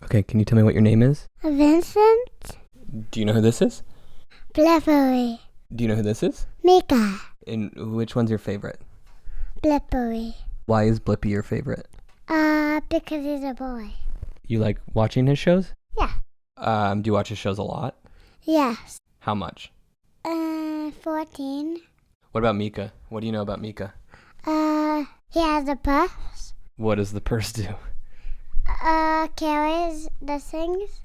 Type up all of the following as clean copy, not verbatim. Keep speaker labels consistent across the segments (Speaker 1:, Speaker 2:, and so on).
Speaker 1: Okay, can you tell me what your name is?
Speaker 2: Vincent.
Speaker 1: Do you know who this is?
Speaker 2: Blippi.
Speaker 1: Do you know who this is?
Speaker 2: Meekah.
Speaker 1: And which one's your favorite?
Speaker 2: Blippi.
Speaker 1: Why is Blippi your favorite?
Speaker 2: Because he's a boy.
Speaker 1: You like watching his shows?
Speaker 2: Yeah.
Speaker 1: Do you watch his shows a lot?
Speaker 2: Yes.
Speaker 1: How much?
Speaker 2: 14.
Speaker 1: What about Meekah? What do you know about Meekah?
Speaker 2: He has a purse.
Speaker 1: What does the purse do?
Speaker 2: Carries the things.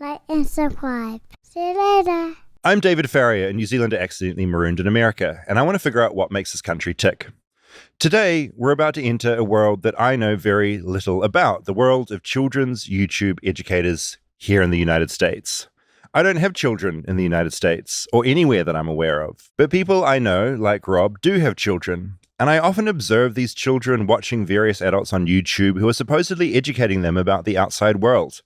Speaker 2: Like and subscribe. See you later.
Speaker 3: I'm David Farrier, a New Zealander accidentally marooned in America, and I want to figure out what makes this country tick. Today, we're about to enter a world that I know very little about, the world of children's YouTube educators here in the United States. I don't have children in the United States, or anywhere that I'm aware of, but people I know, like Rob, do have children, and I often observe these children watching various adults on YouTube who are supposedly educating them about the outside world.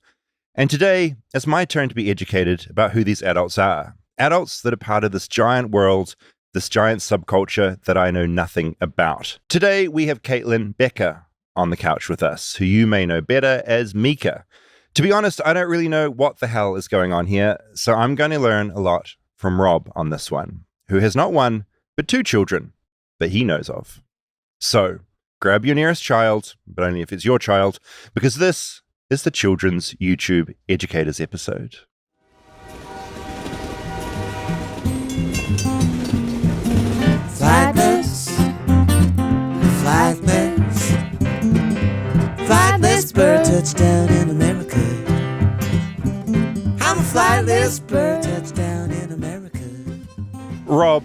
Speaker 3: And today, it's my turn to be educated about who these adults are. Adults that are part of this giant world, this giant subculture that I know nothing about. Today, we have Kaitlin Becker on the couch with us, who you may know better as Meekah. To be honest, I don't really know what the hell is going on here, so I'm going to learn a lot from Rob on this one, who has not one, but 2 children that he knows of. So, grab your nearest child, but only if it's your child, because this is the Children's YouTube Educators episode.
Speaker 4: Flightless, flightless, flightless bird touchdown in America. I'm a flightless bird touchdown in America.
Speaker 3: Rob,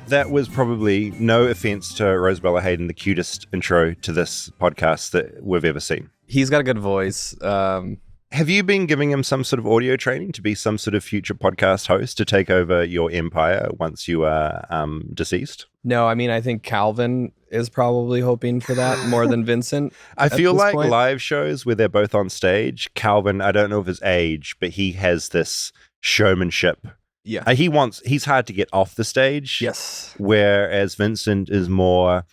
Speaker 3: that was probably, no offense to Rosabella Hayden, the cutest intro to this podcast that we've ever seen.
Speaker 1: He's got a good voice.
Speaker 3: Have you been giving him some sort of audio training to be some sort of future podcast host to take over your empire once you are deceased?
Speaker 1: No, I mean, I think Calvin is probably hoping for that more than Vincent.
Speaker 3: I feel like
Speaker 1: point.
Speaker 3: Live shows where they're both on stage, Calvin, I don't know of his age, but he has this showmanship.
Speaker 1: Yeah.
Speaker 3: He's hard to get off the stage.
Speaker 1: Yes.
Speaker 3: Whereas Vincent is more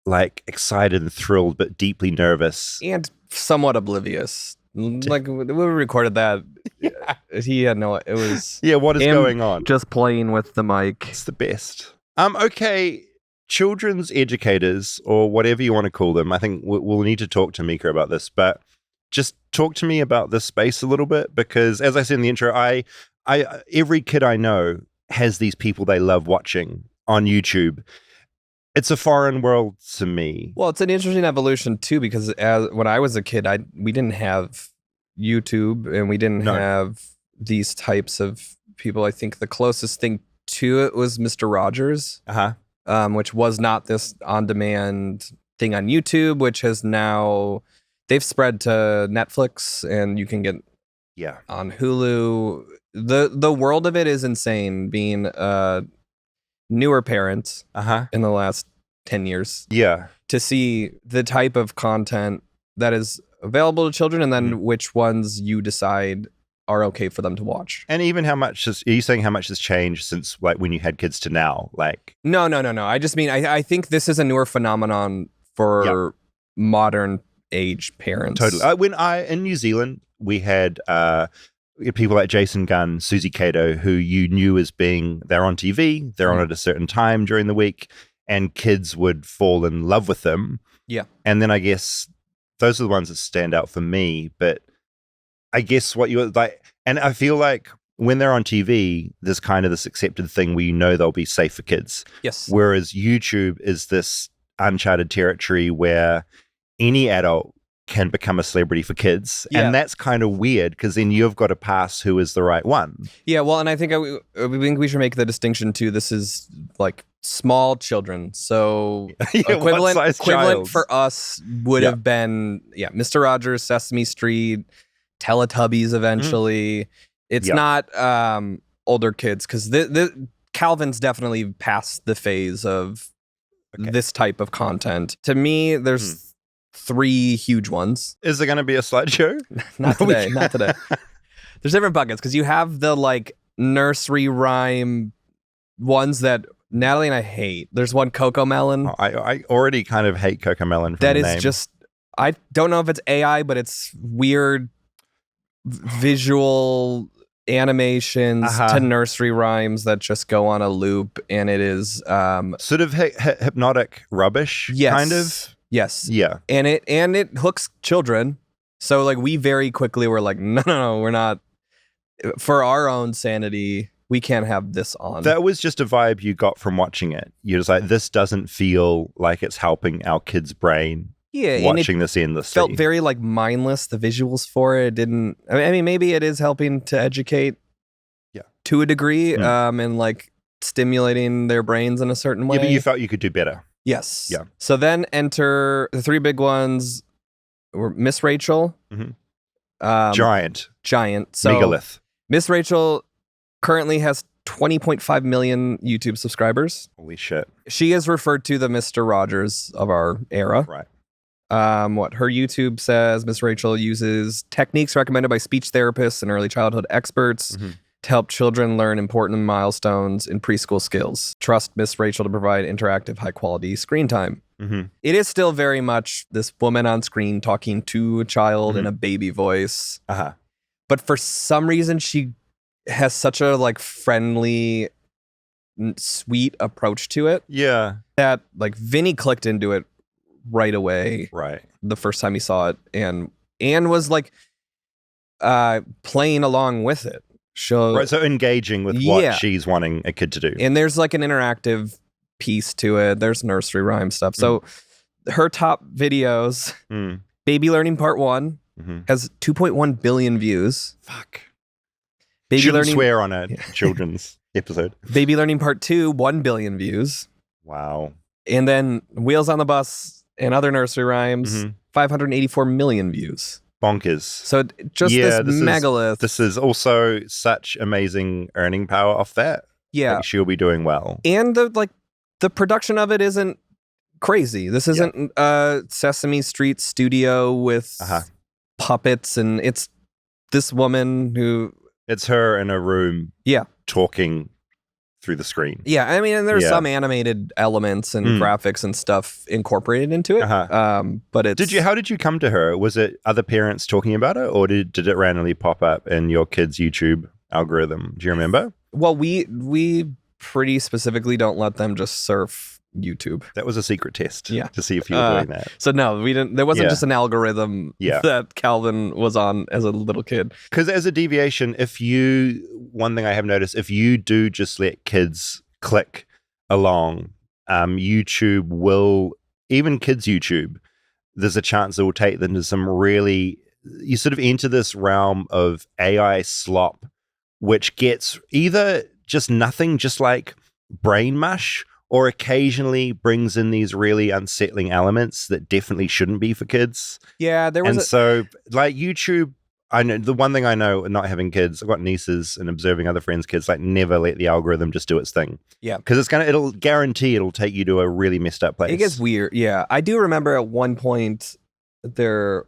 Speaker 3: like excited and thrilled, but deeply nervous.
Speaker 1: And somewhat oblivious. Like, we recorded that. Yeah. He had no, it was.
Speaker 3: Yeah, what is going on?
Speaker 1: Just playing with the mic.
Speaker 3: It's the best. Okay, children's educators, or whatever you want to call them, I think we'll need to talk to Meekah about this, but just talk to me about this space a little bit, because as I said in the intro, I every kid I know has these people they love watching on YouTube. It's a foreign world to me.
Speaker 1: Well, it's an interesting evolution too, because when I was a kid, we didn't have YouTube and we didn't have these types of people. I think the closest thing to it was Mr. Rogers, which was not this on-demand thing on YouTube, which has now, they've spread to Netflix and you can get on Hulu. The world of it is insane, being newer parents in the last 10 years. Yeah. To see the type of content that is available to children and then which ones you decide are okay for them to watch.
Speaker 3: And even are you saying how much has changed since like when you had kids to now? Like
Speaker 1: No. I just mean, I think this is a newer phenomenon for modern age parents.
Speaker 3: Totally. In New Zealand, we had people like Jason Gunn, Susie Cato, who you knew as being, they're on TV, they're on at a certain time during the week, and kids would fall in love with them.
Speaker 1: Yeah.
Speaker 3: And then I guess those are the ones that stand out for me. But I guess what you like, and I feel like when they're on TV, there's kind of this accepted thing where you know they'll be safe for kids.
Speaker 1: Yes.
Speaker 3: Whereas YouTube is this uncharted territory where any adult can become a celebrity for kids. Yeah. And that's kind of weird because then you've got to pass who is the right one.
Speaker 1: Yeah, well, and I think we should make the distinction too. This is like small children. So equivalent for us would have been, Mr. Rogers, Sesame Street, Teletubbies eventually. It's not older kids because Calvin's definitely past the phase of this type of content. To me, there's 3 huge ones.
Speaker 3: Is there going to be a slideshow?
Speaker 1: Not today. There's different buckets because you have the like nursery rhyme ones that Natalie and I hate. There's one Coco Melon.
Speaker 3: I already kind of hate Coco Melon. That is
Speaker 1: just I don't know if it's AI, but it's weird visual animations to nursery rhymes that just go on a loop, and it is
Speaker 3: sort of hypnotic rubbish.
Speaker 1: Yes.
Speaker 3: Kind of.
Speaker 1: Yes.
Speaker 3: Yeah.
Speaker 1: And it hooks children. So like we very quickly were like, no, we're not. For our own sanity, we can't have this on.
Speaker 3: That was just a vibe you got from watching it. You're just like, this doesn't feel like it's helping our kid's brain.
Speaker 1: Yeah,
Speaker 3: watching this endlessly.
Speaker 1: Felt very like mindless. The visuals for it didn't. I mean, maybe it is helping to educate.
Speaker 3: Yeah.
Speaker 1: To a degree, and like stimulating their brains in a certain way.
Speaker 3: Yeah, but you felt you could do better.
Speaker 1: Yes.
Speaker 3: Yeah.
Speaker 1: So then enter the three big ones. Were Ms Rachel.
Speaker 3: Giant.
Speaker 1: So
Speaker 3: Megalith.
Speaker 1: Ms Rachel currently has 20.5 million YouTube subscribers.
Speaker 3: Holy shit.
Speaker 1: She is referred to the Mr. Rogers of our era.
Speaker 3: Right.
Speaker 1: What her YouTube says, Ms. Rachel uses techniques recommended by speech therapists and early childhood experts to help children learn important milestones in preschool skills. Trust Ms. Rachel to provide interactive, high-quality screen time. It is still very much this woman on screen talking to a child in a baby voice. But for some reason, she has such a like friendly, sweet approach to it.
Speaker 3: Yeah.
Speaker 1: That like Vinny clicked into it right away.
Speaker 3: Right.
Speaker 1: The first time he saw it, and was like playing along with it.
Speaker 3: Right, so engaging with what she's wanting a kid to do.
Speaker 1: And there's like an interactive piece to it. There's nursery rhyme stuff. So her top videos, Baby Learning Part 1 has 2.1 billion views.
Speaker 3: Fuck.
Speaker 1: Baby
Speaker 3: Shouldn't
Speaker 1: Learning
Speaker 3: swear on a children's episode.
Speaker 1: Baby Learning Part 2, 1 billion views.
Speaker 3: Wow.
Speaker 1: And then Wheels on the Bus and other nursery rhymes, 584 million views.
Speaker 3: Bonkers.
Speaker 1: So just this megalith.
Speaker 3: This is also such amazing earning power off that.
Speaker 1: Yeah.
Speaker 3: Like she'll be doing well.
Speaker 1: And the production of it isn't crazy. This isn't Sesame Street studio with puppets, and it's this woman who...
Speaker 3: It's her in a room talking through the screen.
Speaker 1: Yeah, I mean, and there's some animated elements and graphics and stuff incorporated into it. But it's...
Speaker 3: How did you come to her? Was it other parents talking about it, or did it randomly pop up in your kid's YouTube algorithm? Do you remember?
Speaker 1: Well, we pretty specifically don't let them just surf YouTube.
Speaker 3: That was a secret test to see if you were doing that.
Speaker 1: So no, we didn't. There wasn't just an algorithm that Calvin was on as a little kid.
Speaker 3: Because as a deviation, one thing I have noticed, if you do just let kids click along, YouTube will, even kids' YouTube, there's a chance it will take them to some really, you sort of enter this realm of AI slop, which gets either just nothing, just like brain mush, or occasionally brings in these really unsettling elements that definitely shouldn't be for kids.
Speaker 1: Yeah, there was.
Speaker 3: So, like YouTube, I know the one thing I know, not having kids, I've got nieces and observing other friends' kids, like never let the algorithm just do its thing.
Speaker 1: Yeah,
Speaker 3: because it'll guarantee it'll take you to a really messed up place.
Speaker 1: It gets weird. Yeah, I do remember at one point their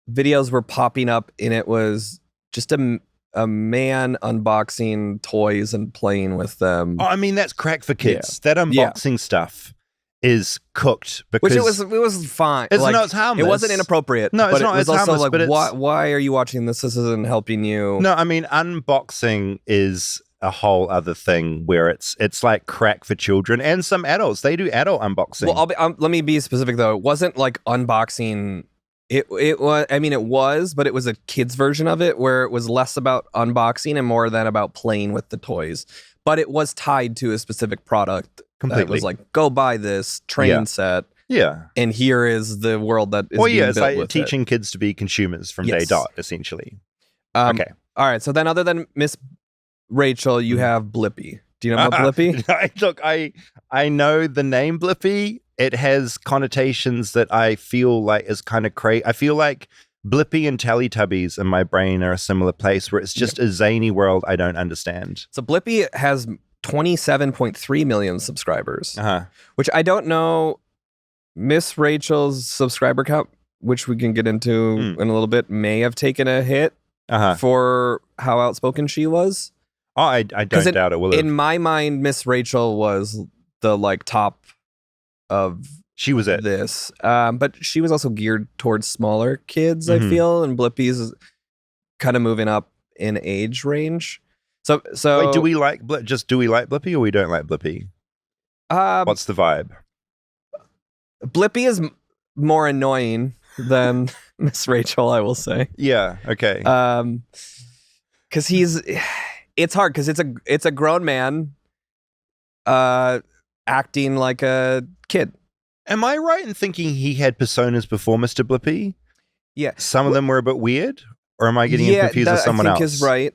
Speaker 1: videos were popping up, and it was just a man unboxing toys and playing with them.
Speaker 3: Oh, I mean, that's crack for kids. That unboxing stuff is cooked because
Speaker 1: it was fine.
Speaker 3: It's harmless.
Speaker 1: It wasn't inappropriate.
Speaker 3: No, it's not.
Speaker 1: It was
Speaker 3: it's
Speaker 1: also
Speaker 3: harmless,
Speaker 1: like, why are you watching this? This isn't helping you.
Speaker 3: No, I mean, unboxing is a whole other thing where it's like crack for children and some adults. They do adult unboxing.
Speaker 1: Well, let me be specific though. It wasn't like unboxing. It was. I mean, it was, but it was a kid's version of it where it was less about unboxing and more than about playing with the toys. But it was tied to a specific product.
Speaker 3: Completely.
Speaker 1: That was like, go buy this train set.
Speaker 3: Yeah.
Speaker 1: And here is the world that is being built
Speaker 3: it's like
Speaker 1: with
Speaker 3: teaching kids to be consumers from day dot, essentially. Okay.
Speaker 1: All right. So then other than Miss Rachel, you have Blippi. Do you know about Blippi?
Speaker 3: Look, I know the name Blippi. It has connotations that I feel like is kind of crazy. I feel like Blippi and Teletubbies in my brain are a similar place where it's just a zany world I don't understand.
Speaker 1: So Blippi has 27.3 million subscribers, which I don't know. Miss Rachel's subscriber count, which we can get into in a little bit, may have taken a hit for how outspoken she was.
Speaker 3: Oh, I don't doubt it will have.
Speaker 1: In my mind, Miss Rachel was the like top of
Speaker 3: She was it.
Speaker 1: this. But she was also geared towards smaller kids, I feel, and Blippi's kind of moving up in age range. So
Speaker 3: Wait, do we like Blippi or we don't like Blippi? What's the vibe?
Speaker 1: Blippi is more annoying than Ms Rachel, I will say.
Speaker 3: Yeah, okay.
Speaker 1: Because it's hard because it's a grown man acting like a kid.
Speaker 3: Am I right in thinking he had personas before Mr. Blippi?
Speaker 1: Yeah.
Speaker 3: Some of them were a bit weird? Or am I getting confused with someone else?
Speaker 1: I think is right.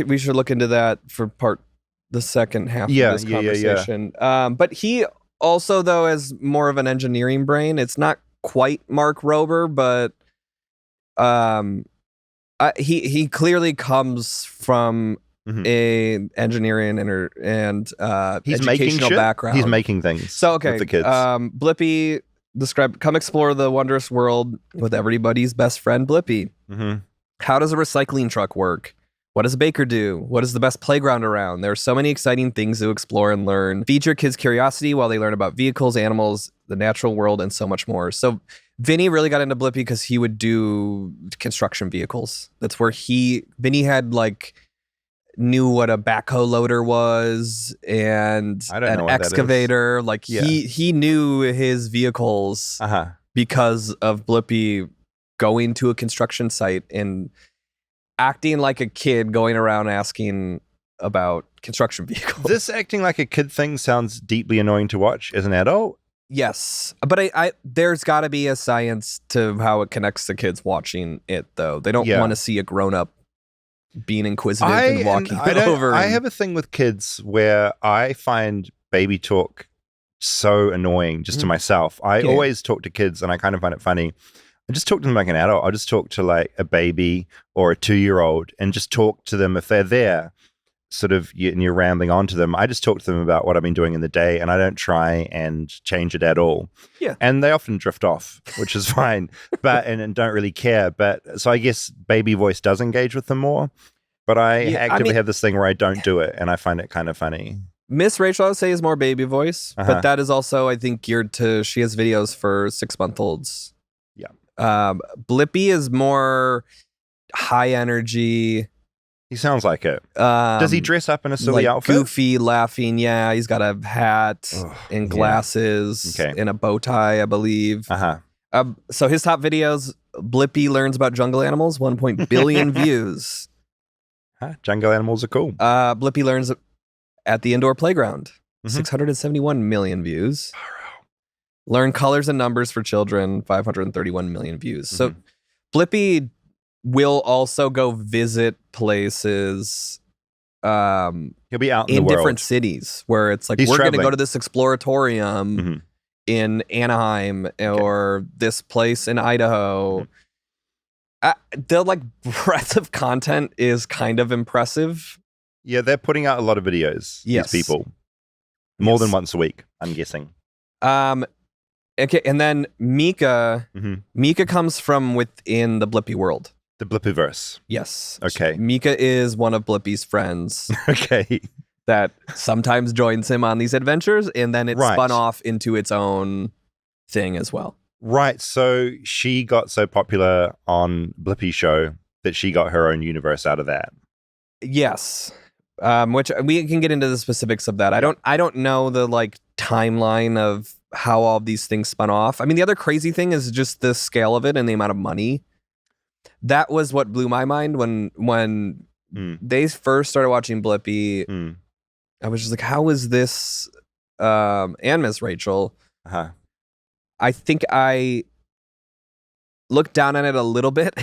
Speaker 1: We should look into that for the second half of this conversation. But he also, though, has more of an engineering brain. It's not quite Mark Rober, but he clearly comes from a engineering and
Speaker 3: he's
Speaker 1: educational background.
Speaker 3: He's making things.
Speaker 1: So okay,
Speaker 3: with the kids.
Speaker 1: Blippi described, come explore the wondrous world with everybody's best friend Blippi. How does a recycling truck work? What does a baker do? What is the best playground around? There are so many exciting things to explore and learn. Feed your kids' curiosity while they learn about vehicles, animals, the natural world, and so much more. So Vinny really got into Blippi because he would do construction vehicles. That's where Vinny had knew what a backhoe loader was and an excavator. He knew his vehicles because of Blippi going to a construction site and acting like a kid, going around asking about construction vehicles.
Speaker 3: This acting like a kid thing sounds deeply annoying to watch as an adult.
Speaker 1: Yes, but I there's got to be a science to how it connects to kids watching it, though. They don't want to see a grown-up being inquisitive and walking over.
Speaker 3: I have a thing with kids where I find baby talk so annoying just to myself. I always talk to kids and I kind of find it funny. I just talk to them like an adult. I'll just talk to like a baby or a 2-year-old and just talk to them if they're there, sort of, and you're rambling on to them. I just talk to them about what I've been doing in the day and I don't try and change it at all. Yeah. And they often drift off, which is fine, but and don't really care. But so I guess baby voice does engage with them more, but I actively have this thing where I don't do it and I find it kind of funny.
Speaker 1: Ms Rachel, I would say, is more baby voice, but that is also, I think, geared to, she has videos for 6-month-olds. Blippi is more high energy.
Speaker 3: He sounds like it. Does he dress up in a silly outfit?
Speaker 1: Goofy, laughing. Yeah, he's got a hat and glasses and a bow tie, I believe. So his top videos, Blippi learns about jungle animals, 1 billion views.
Speaker 3: Jungle animals are cool.
Speaker 1: Blippi learns at the indoor playground, 671 million views. Learn colors and numbers for children, 531 million views. So Blippi will also go visit places.
Speaker 3: He'll be out
Speaker 1: in different cities where it's like, we're going to go to this exploratorium in Anaheim or this place in Idaho. The breadth of content is kind of impressive.
Speaker 3: Yeah, they're putting out a lot of videos. These people, more than once a week, I'm guessing.
Speaker 1: Okay, and then Meekah. Meekah comes from within the Blippi world.
Speaker 3: The Blippiverse.
Speaker 1: Yes.
Speaker 3: Okay.
Speaker 1: Meekah is one of Blippi's friends.
Speaker 3: Okay.
Speaker 1: That sometimes joins him on these adventures, and then it spun off into its own thing as well.
Speaker 3: Right. So she got so popular on Blippi's show that she got her own universe out of that. Yes.
Speaker 1: Which we can get into the specifics of that. I don't know the timeline of how all of these things spun off. I mean, the other crazy thing is just the scale of it and the amount of money. That was what blew my mind when they first started watching Blippi. I was just like, how is this? And Ms Rachel. I think I looked down on it a little bit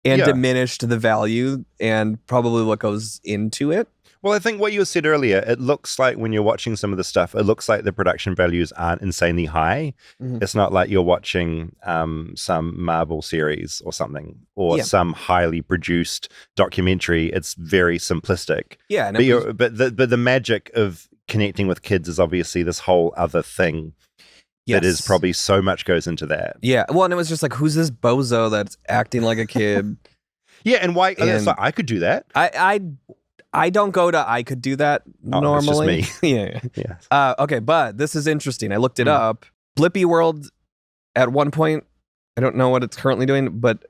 Speaker 1: and diminished the value and probably what goes into it.
Speaker 3: Well, I think what you said earlier, it looks like when you're watching some of the stuff, it looks like the production values aren't insanely high. It's not like you're watching some Marvel series or something, or some highly produced documentary. It's very simplistic.
Speaker 1: Yeah.
Speaker 3: But the magic of connecting with kids is obviously this whole other thing. That is probably so much goes into that.
Speaker 1: Yeah. Well, and it was just like, who's this bozo that's acting like a kid?
Speaker 3: And why? And I could do that.
Speaker 1: I don't go to I could do that normally.
Speaker 3: It's just me.
Speaker 1: Yeah. Okay, but this is interesting. I looked it up. Blippi World at one point, I don't know what it's currently doing, but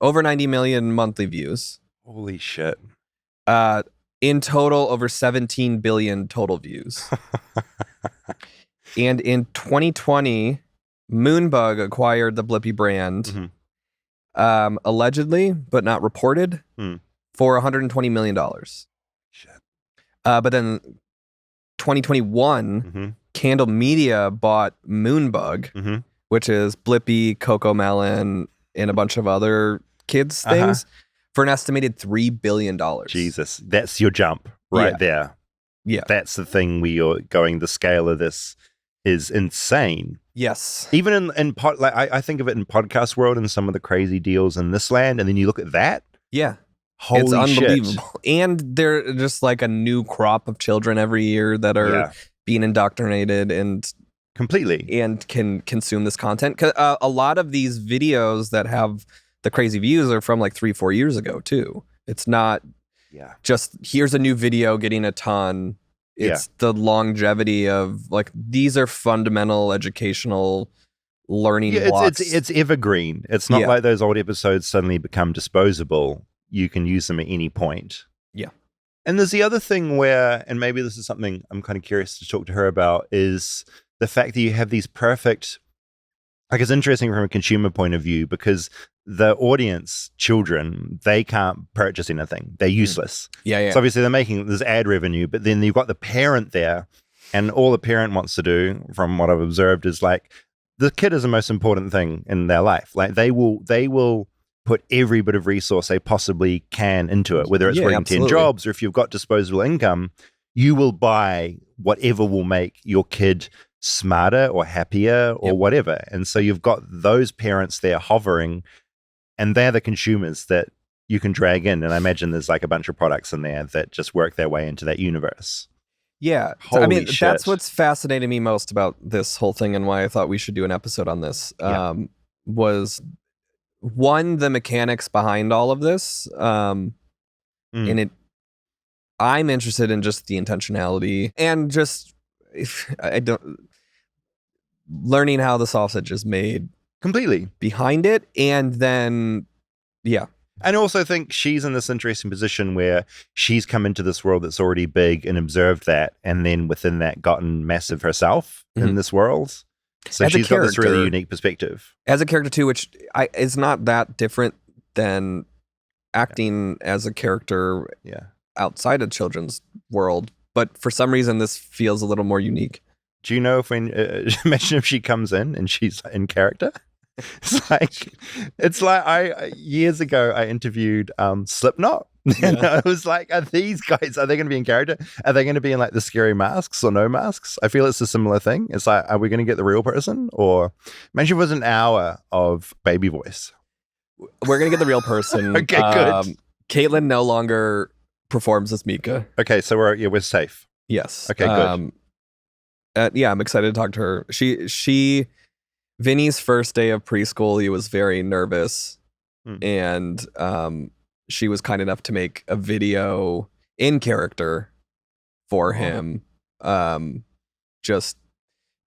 Speaker 1: over 90 million monthly views.
Speaker 3: Holy shit.
Speaker 1: In total, over 17 billion total views. And in 2020, Moonbug acquired the Blippi brand, allegedly, but not reported, for $120 million.
Speaker 3: Shit.
Speaker 1: But then 2021, Candle Media bought Moonbug, which is Blippi, Coco Melon, and a bunch of other kids things, for an estimated $3 billion.
Speaker 3: Jesus, that's your jump right there.
Speaker 1: Yeah.
Speaker 3: That's the thing where you're going, the scale of this is insane.
Speaker 1: Yes.
Speaker 3: Even I think of it in podcast world and some of the crazy deals in this land, and then you look at that.
Speaker 1: Yeah.
Speaker 3: Holy
Speaker 1: it's unbelievable.
Speaker 3: shit.
Speaker 1: And they're just like a new crop of children every year that are being indoctrinated and
Speaker 3: completely
Speaker 1: and can consume this content. 'Cause, a lot of these videos that have the crazy views are from like 3-4 years ago too. It's not just here's a new video getting a ton. It's the longevity of like these are fundamental educational learning blocks.
Speaker 3: It's evergreen. It's not like those old episodes suddenly become disposable. You can use them at any point.
Speaker 1: Yeah.
Speaker 3: And there's the other thing where, and maybe this is something I'm kind of curious to talk to her about, is the fact that you have these perfect, like it's interesting from a consumer point of view because the audience, children, they can't purchase anything. They're useless.
Speaker 1: Yeah.
Speaker 3: So obviously they're making this ad revenue, but then you've got the parent there and all the parent wants to do, from what I've observed, is like the kid is the most important thing in their life. Like they will put every bit of resource they possibly can into it, whether it's working 10 jobs or if you've got disposable income, you will buy whatever will make your kid smarter or happier or whatever. And so you've got those parents there hovering, and they're the consumers that you can drag in. And I imagine there's like a bunch of products in there that just work their way into that universe.
Speaker 1: Yeah.
Speaker 3: Holy
Speaker 1: I mean,
Speaker 3: shit.
Speaker 1: that's what's fascinating me most about this whole thing and why I thought we should do an episode on this, was one, the mechanics behind all of this. And I'm interested in just the intentionality and just learning how the sausage is made
Speaker 3: completely
Speaker 1: behind it. And then,
Speaker 3: And I also think she's in this interesting position where she's come into this world that's already big and observed that, and then within that gotten massive herself in this world. So she's got this really unique perspective.
Speaker 1: As a character too, which is not that different than acting as a character outside of children's world. But for some reason, this feels a little more unique.
Speaker 3: Do you know if imagine if she comes in and she's in character? It's like I years ago I interviewed Slipknot. And I was like, are these guys, are they going to be in character? Are they going to be in like the scary masks or no masks? I feel it's a similar thing. It's like, are we going to get the real person? Or imagine if it was an hour of baby voice.
Speaker 1: We're going to get the real person.
Speaker 3: Okay, good.
Speaker 1: Kaitlin no longer performs as Meekah.
Speaker 3: Okay, so we're safe.
Speaker 1: Yes.
Speaker 3: Okay, good.
Speaker 1: I'm excited to talk to her. Vinny's first day of preschool, he was very nervous, and she was kind enough to make a video in character for him, just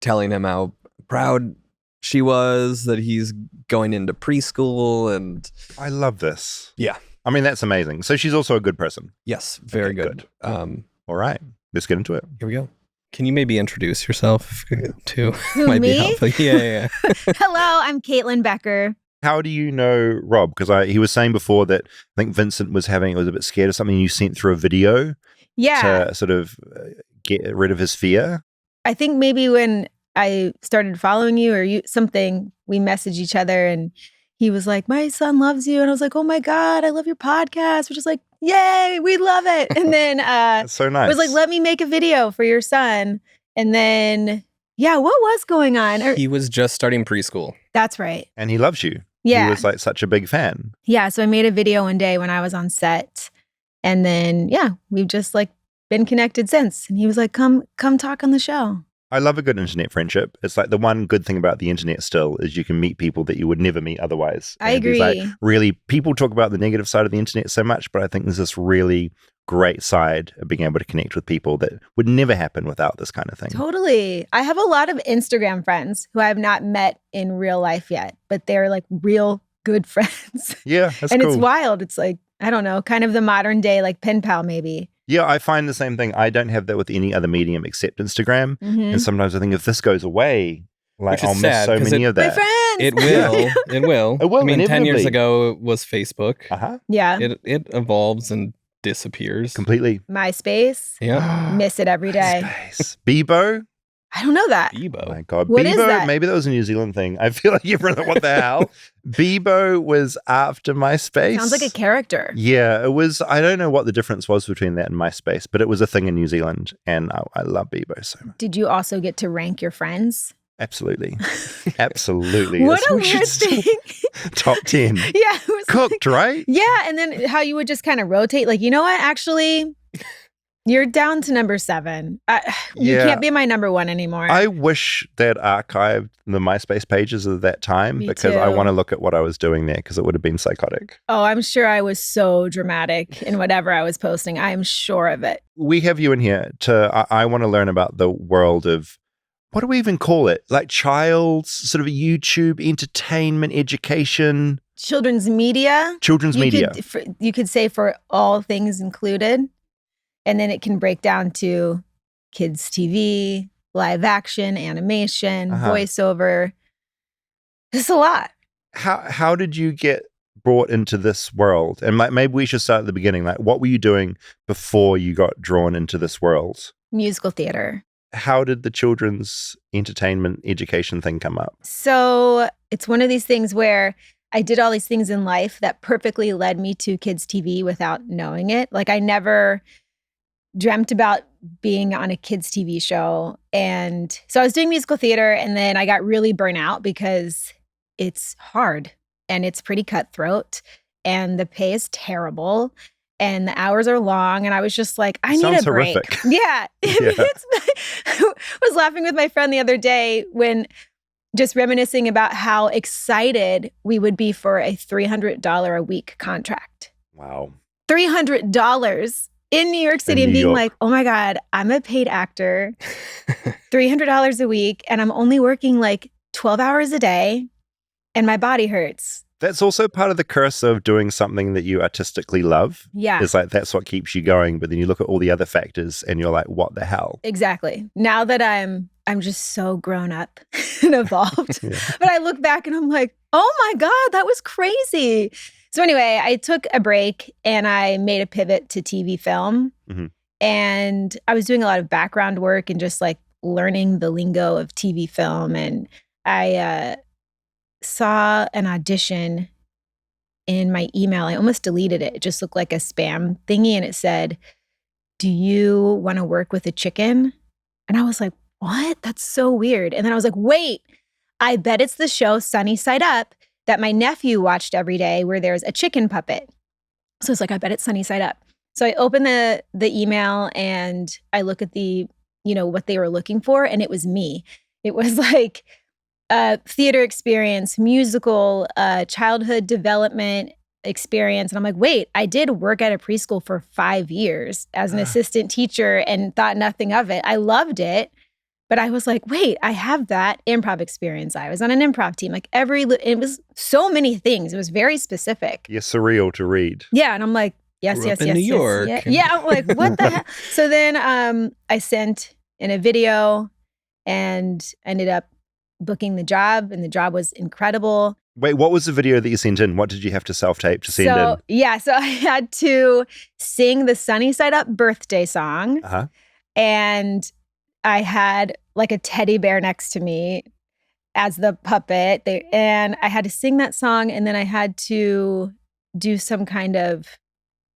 Speaker 1: telling him how proud she was that he's going into preschool. And
Speaker 3: I love this.
Speaker 1: Yeah.
Speaker 3: I mean, that's amazing. So she's also a good person.
Speaker 1: Yes, very good.
Speaker 3: All right, let's get into it.
Speaker 1: Here we go. Can you maybe introduce yourself too?
Speaker 5: Who,
Speaker 1: Might
Speaker 5: me?
Speaker 1: be helpful. Yeah.
Speaker 5: Hello, I'm Kaitlin Becker.
Speaker 3: How do you know Rob? Because he was saying before that I think Vincent was a bit scared of something. You sent through a video to sort of get rid of his fear.
Speaker 5: I think maybe when I started following you or something, we messaged each other and he was like, my son loves you. And I was like, oh my God, I love your podcast. We're just like, yay, we love it. And then
Speaker 3: That's so nice.
Speaker 5: I was like, let me make a video for your son. And then, what was going on?
Speaker 1: He was just starting preschool.
Speaker 5: That's right.
Speaker 3: And he loves you.
Speaker 5: Yeah.
Speaker 3: He was like such a big fan.
Speaker 5: Yeah. So I made a video one day when I was on set. And then, we've just like been connected since. And he was like, come talk on the show.
Speaker 3: I love a good internet friendship. It's like the one good thing about the internet still is you can meet people that you would never meet otherwise.
Speaker 5: I
Speaker 3: And there's,
Speaker 5: agree.
Speaker 3: like, really, people talk about the negative side of the internet so much, but I think there's this really great side of being able to connect with people that would never happen without this kind of thing.
Speaker 5: Totally. I have a lot of Instagram friends who I have not met in real life yet, but they're like real good friends.
Speaker 3: Yeah, that's
Speaker 5: and
Speaker 3: cool.
Speaker 5: it's wild. It's like, I don't know, kind of the modern day like pen pal maybe.
Speaker 3: Yeah, I find the same thing. I don't have that with any other medium except Instagram.
Speaker 5: Mhm.
Speaker 3: And sometimes I think if this goes away, like
Speaker 1: Which is
Speaker 3: I'll miss
Speaker 1: sad,
Speaker 3: so
Speaker 1: 'cause
Speaker 3: many of
Speaker 5: My
Speaker 3: that.
Speaker 5: friends.
Speaker 1: It will. It will.
Speaker 3: It will,
Speaker 1: I mean, 10 years
Speaker 3: inevitably.
Speaker 1: ago it was Facebook.
Speaker 3: Uh-huh.
Speaker 5: Yeah.
Speaker 1: It evolves and disappears.
Speaker 3: Completely.
Speaker 5: MySpace.
Speaker 1: Yeah.
Speaker 5: Miss it every day.
Speaker 3: MySpace. Bebo?
Speaker 5: I don't know that.
Speaker 3: Oh
Speaker 1: Bebo.
Speaker 3: my God.
Speaker 5: What
Speaker 3: Bebo?
Speaker 5: is that?
Speaker 3: Maybe that was a New Zealand thing. I feel like you're like, what the hell? Bebo was after MySpace.
Speaker 5: Sounds like a character.
Speaker 3: Yeah, it was. I don't know what the difference was between that and MySpace, but it was a thing in New Zealand, and I love Bebo so much.
Speaker 5: Did you also get to rank your friends?
Speaker 3: Absolutely. Absolutely.
Speaker 5: What
Speaker 3: That's
Speaker 5: a
Speaker 3: we should
Speaker 5: weird
Speaker 3: still-
Speaker 5: thing.
Speaker 3: Top 10.
Speaker 5: Yeah. It was
Speaker 3: Cooked, right?
Speaker 5: yeah. And then how you would just kind of rotate. Like, you know what? Actually, you're down to number 7. You
Speaker 3: Yeah.
Speaker 5: can't be my number 1 anymore.
Speaker 3: I wish they'd archived the MySpace pages of that time
Speaker 5: Me
Speaker 3: because I
Speaker 5: too.
Speaker 3: want to look at what I was doing there because it would have been psychotic.
Speaker 5: Oh, I'm sure I was so dramatic in whatever I was posting. I am sure of it.
Speaker 3: We have you in here I want to learn about the world of, what do we even call it? Like child's sort of YouTube entertainment education,
Speaker 5: Children's media.
Speaker 3: children's media.
Speaker 5: You could say for all things included. And then it can break down to kids' TV, live action, animation, voiceover. It's a lot.
Speaker 3: How did you get brought into this world? And maybe we should start at the beginning. Like, what were you doing before you got drawn into this world?
Speaker 5: Musical theater.
Speaker 3: How did the children's entertainment education thing come up?
Speaker 5: So it's one of these things where I did all these things in life that perfectly led me to kids' TV without knowing it. Like I never dreamt about being on a kids' TV show. And so I was doing musical theater and then I got really burnt out because it's hard and it's pretty cutthroat and the pay is terrible and the hours are long. And I was just like, I need
Speaker 3: Sounds
Speaker 5: a break.
Speaker 3: horrific.
Speaker 5: Yeah. I was laughing with my friend the other day when just reminiscing about how excited we would be for a $300 a week contract.
Speaker 3: Wow.
Speaker 5: $300 in New York City
Speaker 3: In
Speaker 5: and
Speaker 3: New
Speaker 5: being
Speaker 3: York.
Speaker 5: like, oh my God, I'm a paid actor, $300 a week, and I'm only working like 12 hours a day and my body hurts.
Speaker 3: That's also part of the curse of doing something that you artistically love.
Speaker 5: Yeah,
Speaker 3: It's like that's what keeps you going. But then you look at all the other factors and you're like, what the hell?
Speaker 5: exactly. Now that I'm just so grown up and evolved.
Speaker 3: Yeah.
Speaker 5: But I look back and I'm like, oh my God, that was crazy. So anyway, I took a break and I made a pivot to TV film.
Speaker 3: Mhm.
Speaker 5: And I was doing a lot of background work and just like learning the lingo of TV film. And I saw an audition in my email. I almost deleted it. It just looked like a spam thingy. And it said, do you want to work with a chicken? And I was like, what? That's so weird. And then I was like, wait, I bet it's the show Sunny Side Up that my nephew watched every day where there's a chicken puppet. So it's like, I bet it's Sunny Side Up. So I open the email and I look at the, what they were looking for. And it was me. It was like theater experience, musical, childhood development experience. And I'm like, wait, I did work at a preschool for 5 years as an assistant teacher and thought nothing of it. I loved it. But I was like, wait, I have that improv experience. I was on an improv team. Like it was so many things. It was very specific.
Speaker 3: You're surreal to read.
Speaker 5: Yeah. And I'm like, yes,
Speaker 1: Grew
Speaker 5: yes,
Speaker 1: up in
Speaker 5: yes.
Speaker 1: New
Speaker 5: yes,
Speaker 1: York.
Speaker 5: Yeah. Yeah. I'm like, what the hell? So then I sent in a video and ended up booking the job. And the job was incredible.
Speaker 3: Wait, what was the video that you sent in? What did you have to self-tape to send in?
Speaker 5: Yeah. So I had to sing the Sunny Side Up birthday song.
Speaker 3: Uh-huh.
Speaker 5: And I had like a teddy bear next to me as the puppet. And I had to sing that song. And then I had to do some kind of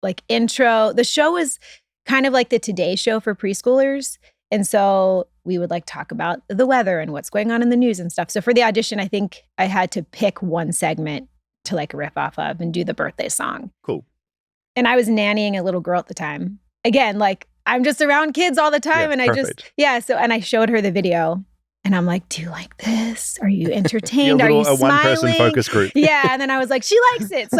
Speaker 5: like intro. The show was kind of like the Today Show for preschoolers. And so we would like talk about the weather and what's going on in the news and stuff. So for the audition, I think I had to pick one segment to like riff off of and do the birthday song.
Speaker 3: Cool.
Speaker 5: And I was nannying a little girl at the time. Again, like I'm just around kids all the time.
Speaker 3: Yeah,
Speaker 5: and
Speaker 3: perfect.
Speaker 5: and I showed her the video and I'm like, do you like this? Are you entertained?
Speaker 3: Your
Speaker 5: Are you
Speaker 3: little,
Speaker 5: smiling?
Speaker 3: one-person focus group.
Speaker 5: Yeah. And then I was like, she likes it. So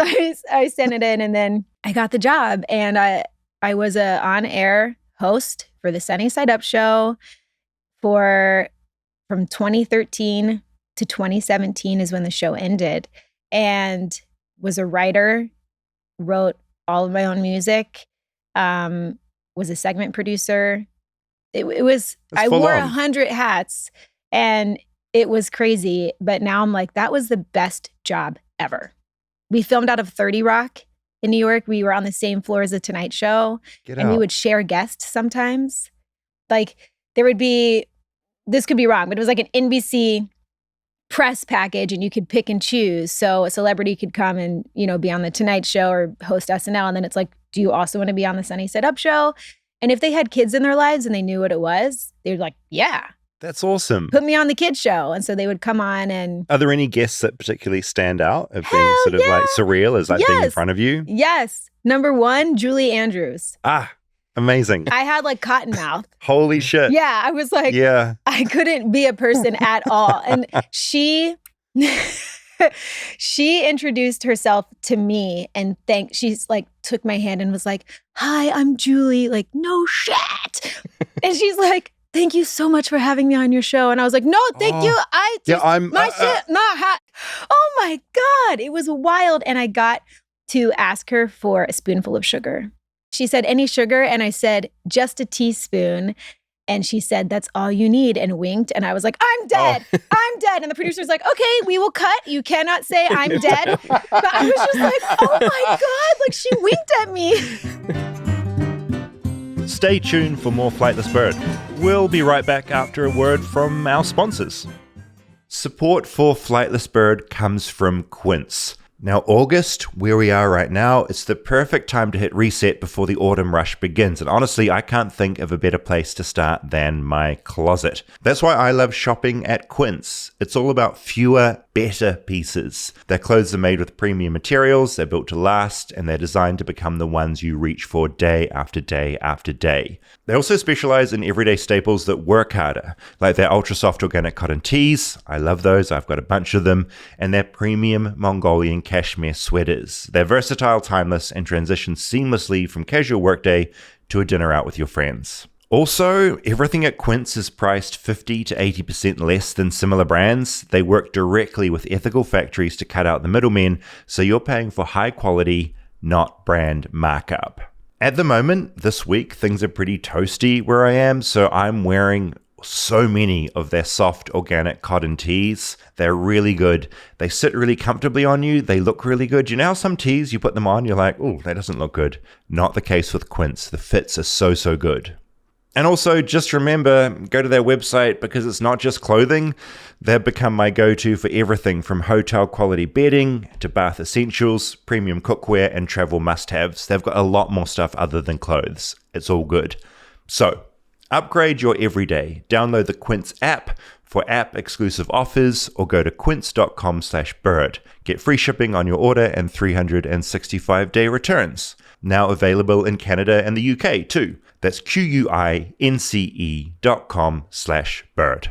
Speaker 5: I sent it in and then I got the job. And I was a on-air host for the Sunny Side Up show from 2013 to 2017 is when the show ended, and was a writer, wrote all of my own music, was a segment producer. It was,
Speaker 3: That's
Speaker 5: I
Speaker 3: full
Speaker 5: wore
Speaker 3: on.
Speaker 5: 100 hats and it was crazy. But now I'm like, that was the best job ever. We filmed out of 30 Rock in New York. We were on the same floor as the Tonight Show.
Speaker 3: Get
Speaker 5: And
Speaker 3: out.
Speaker 5: we would share guests sometimes. Like there would be, this could be wrong, but it was like an NBC press package and you could pick and choose. So a celebrity could come and, be on the Tonight Show or host SNL. And then it's like, do you also want to be on the Sunny Side Up show? And if they had kids in their lives and they knew what it was, they were like, yeah,
Speaker 3: That's awesome.
Speaker 5: put me on the kids show. And so they would come on and
Speaker 3: Are there any guests that particularly stand out of being
Speaker 5: Hell
Speaker 3: sort of like surreal as like being in
Speaker 5: Yes.
Speaker 3: front of you?
Speaker 5: yes, number one, Julie Andrews.
Speaker 3: Ah, amazing.
Speaker 5: I had like cotton mouth.
Speaker 3: Holy shit.
Speaker 5: Yeah, I was like,
Speaker 3: Yeah.
Speaker 5: I couldn't be a person at all. And she introduced herself to me and she's like took my hand and was like, hi, I'm Julie. Like, no shit. And she's like, thank you so much for having me on your show. And I was like, no, thank you. My shit, not hot. Oh my God. It was wild. And I got to ask her for a spoonful of sugar. She said, any sugar? And I said, just a teaspoon. And she said, that's all you need, and winked. And I was like, I'm dead. I'm dead. And the producer's like, okay, we will cut. You cannot say I'm dead. But I was just like, oh my God, like she winked at me.
Speaker 3: Stay tuned for more Flightless Bird. We'll be right back after a word from our sponsors. Support for Flightless Bird comes from Quince. Now, August, where we are right now, it's the perfect time to hit reset before the autumn rush begins. And honestly, I can't think of a better place to start than my closet. That's why I love shopping at Quince. It's all about fewer, better pieces. Their clothes are made with premium materials, they're built to last, and they're designed to become the ones you reach for day after day after day. They also specialize in everyday staples that work harder, like their ultra soft organic cotton tees. I love those, I've got a bunch of them, and their premium Mongolian cashmere sweaters. They're versatile, timeless, and transition seamlessly from casual workday to a dinner out with your friends. Also, everything at Quince is priced 50 to 80% less than similar brands. They work directly with ethical factories to cut out the middlemen, so you're paying for high quality, not brand markup. At the moment, this week, things are pretty toasty where I am, so I'm wearing so many of their soft organic cotton tees. They're really good. They sit really comfortably on you. They look really good. You know how some tees, you put them on, you're like, oh, that doesn't look good. Not the case with Quince. The fits are so good. And also, just remember, go to their website because it's not just clothing. They've become my go-to for everything from hotel quality bedding to bath essentials, premium cookware, and travel must-haves. They've got a lot more stuff other than clothes. It's all good. So, upgrade your everyday. Download the Quince app for app-exclusive offers or go to quince.com/bird. Get free shipping on your order and 365-day returns. Now available in Canada and the UK too. That's QUINCE.com/bird.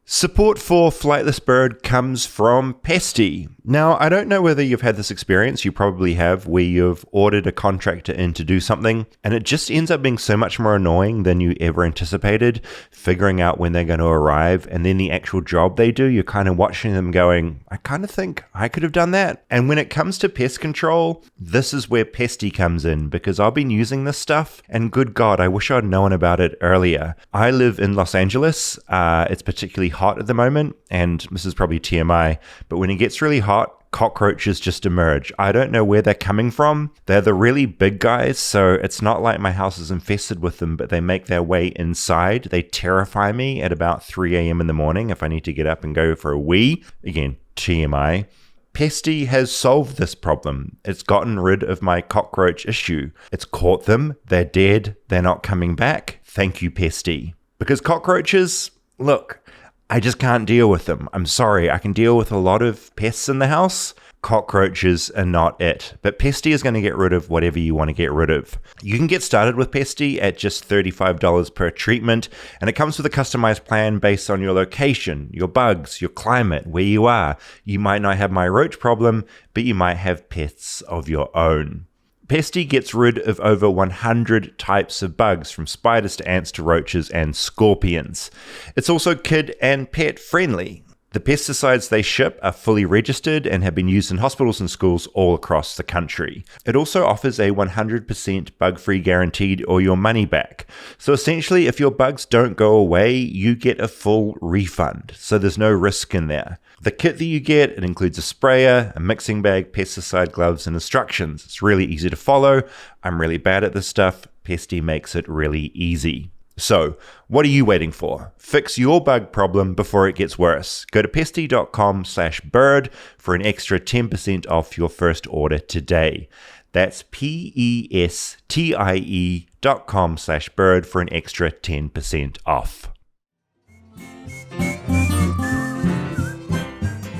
Speaker 3: Support for Flightless Bird comes from Pesty. Now, I don't know whether you've had this experience, you probably have, where you've ordered a contractor in to do something, and it just ends up being so much more annoying than you ever anticipated, figuring out when they're going to arrive, and then the actual job they do, you're kind of watching them going, I kind of think I could have done that. And when it comes to pest control, this is where Pesty comes in, because I've been using this stuff, and good God, I wish I'd known about it earlier. I live in Los Angeles. It's particularly hot at the moment, and this is probably TMI, but when it gets really hot, cockroaches just emerge. I don't know where they're coming from. They're the really big guys, so it's not like my house is infested with them, but they make their way inside. They terrify me at about 3 a.m. in the morning if I need to get up and go for a wee. Again, TMI. Pesty has solved this problem. It's gotten rid of my cockroach issue. It's caught them. They're dead. They're not coming back. Thank you, Pesty. Because cockroaches, look, I just can't deal with them. I'm sorry. I can deal with a lot of pests in the house. cockroaches are not it, but Pesty is going to get rid of whatever you want to get rid of. You can get started with Pesty at just $35 per treatment, and it comes with a customized plan based on your location, your bugs, your climate, where you are. You might not have my roach problem, but you might have pests of your own. Pesty gets rid of over 100 types of bugs, from spiders to ants to roaches and scorpions. It's also kid and pet friendly. The pesticides they ship are fully registered and have been used in hospitals and schools all across the country. It also offers a 100% bug-free guaranteed or your money back. So essentially, if your bugs don't go away, you get a full refund. So there's no risk in there. The kit that you get, it includes a sprayer, a mixing bag, pesticide gloves, and instructions. It's really easy to follow. I'm really bad at this stuff. Pesty makes it really easy. So, what are you waiting for? Fix your bug problem before it gets worse. Go to pesty.com/bird for an extra 10% off your first order today. That's pestie.com/bird for an extra 10% off.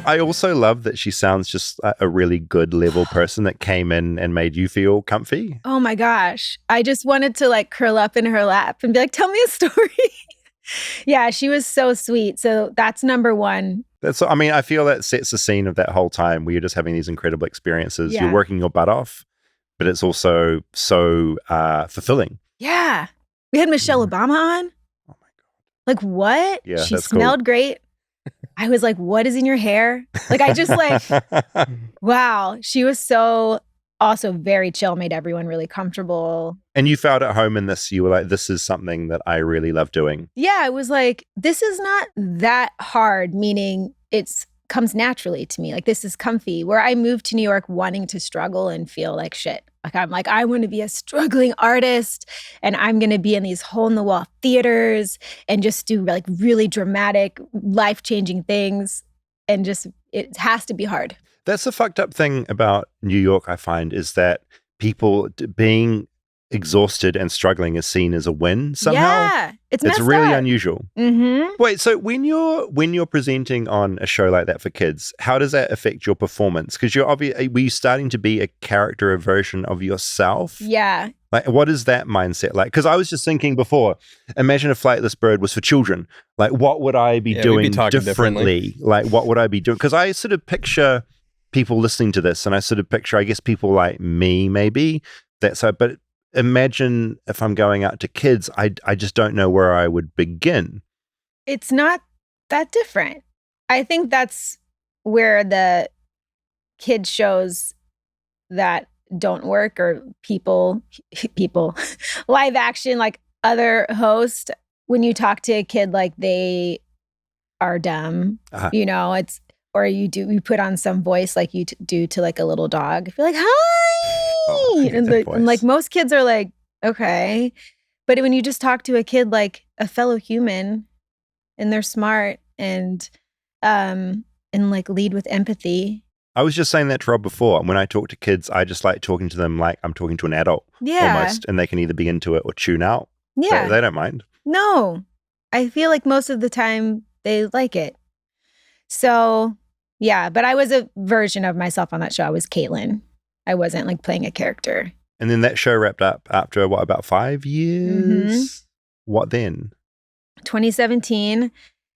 Speaker 3: I also love that she sounds just like a really good level person that came in and made you feel comfy.
Speaker 5: Oh my gosh. I just wanted to like curl up in her lap and be like, tell me a story. Yeah, she was so sweet. So that's number one.
Speaker 3: I feel that sets the scene of that whole time where you're just having these incredible experiences.
Speaker 5: Yeah.
Speaker 3: You're working your butt off, but it's also so fulfilling.
Speaker 5: Yeah. We had Michelle Obama on.
Speaker 3: Oh my God.
Speaker 5: Like what?
Speaker 3: Yeah,
Speaker 5: she
Speaker 3: that's cool.
Speaker 5: smelled great. I was like, what is in your hair? Like, I just like, wow. She was so also very chill, made everyone really comfortable.
Speaker 3: And you felt at home in this. You were like, this is something that I really love doing.
Speaker 5: Yeah, it was like, this is not that hard, meaning it's comes naturally to me. Like, this is comfy. Where I moved to New York wanting to struggle and feel like shit. Like, I'm like, I want to be a struggling artist and I'm going to be in these hole-in-the-wall theaters and just do like really dramatic, life-changing things. And just, it has to be hard.
Speaker 3: That's the fucked up thing about New York, I find, is that people being exhausted and struggling is seen as a win somehow.
Speaker 5: Yeah, it's
Speaker 3: really
Speaker 5: up.
Speaker 3: unusual.
Speaker 5: Mm-hmm.
Speaker 3: Wait, so when you're presenting on a show like that for kids, how does that affect your performance? Because were you starting to be a character, a version of yourself?
Speaker 5: Yeah.
Speaker 3: Like, what is that mindset like? Because I was just thinking before, imagine if Flightless Bird was for children. Like, what would I be doing differently? Like, what would I be doing? Because I sort of picture people listening to this, and I sort of picture, I guess, people like me, maybe. But imagine if I'm going out to kids, I just don't know where I would begin.
Speaker 5: It's not that different. I think that's where the kid shows that don't work, or people live action, like other hosts, when you talk to a kid like they are dumb, you know, it's, or you put on some voice like you do to like a little dog. If you're like, hi, and like most kids are like, okay. But when you just talk to a kid like a fellow human, and they're smart and like lead with empathy.
Speaker 3: I was just saying that to Rob before. When I talk to kids, I just like talking to them like I'm talking to an adult, almost, and they can either be into it or tune out.
Speaker 5: Yeah,
Speaker 3: they don't mind.
Speaker 5: No, I feel like most of the time they like it. So yeah, but I was a version of myself on that show. I was Kaitlin. I wasn't like playing a character.
Speaker 3: And then that show wrapped up after what, about 5 years? Mm-hmm. What then?
Speaker 5: 2017.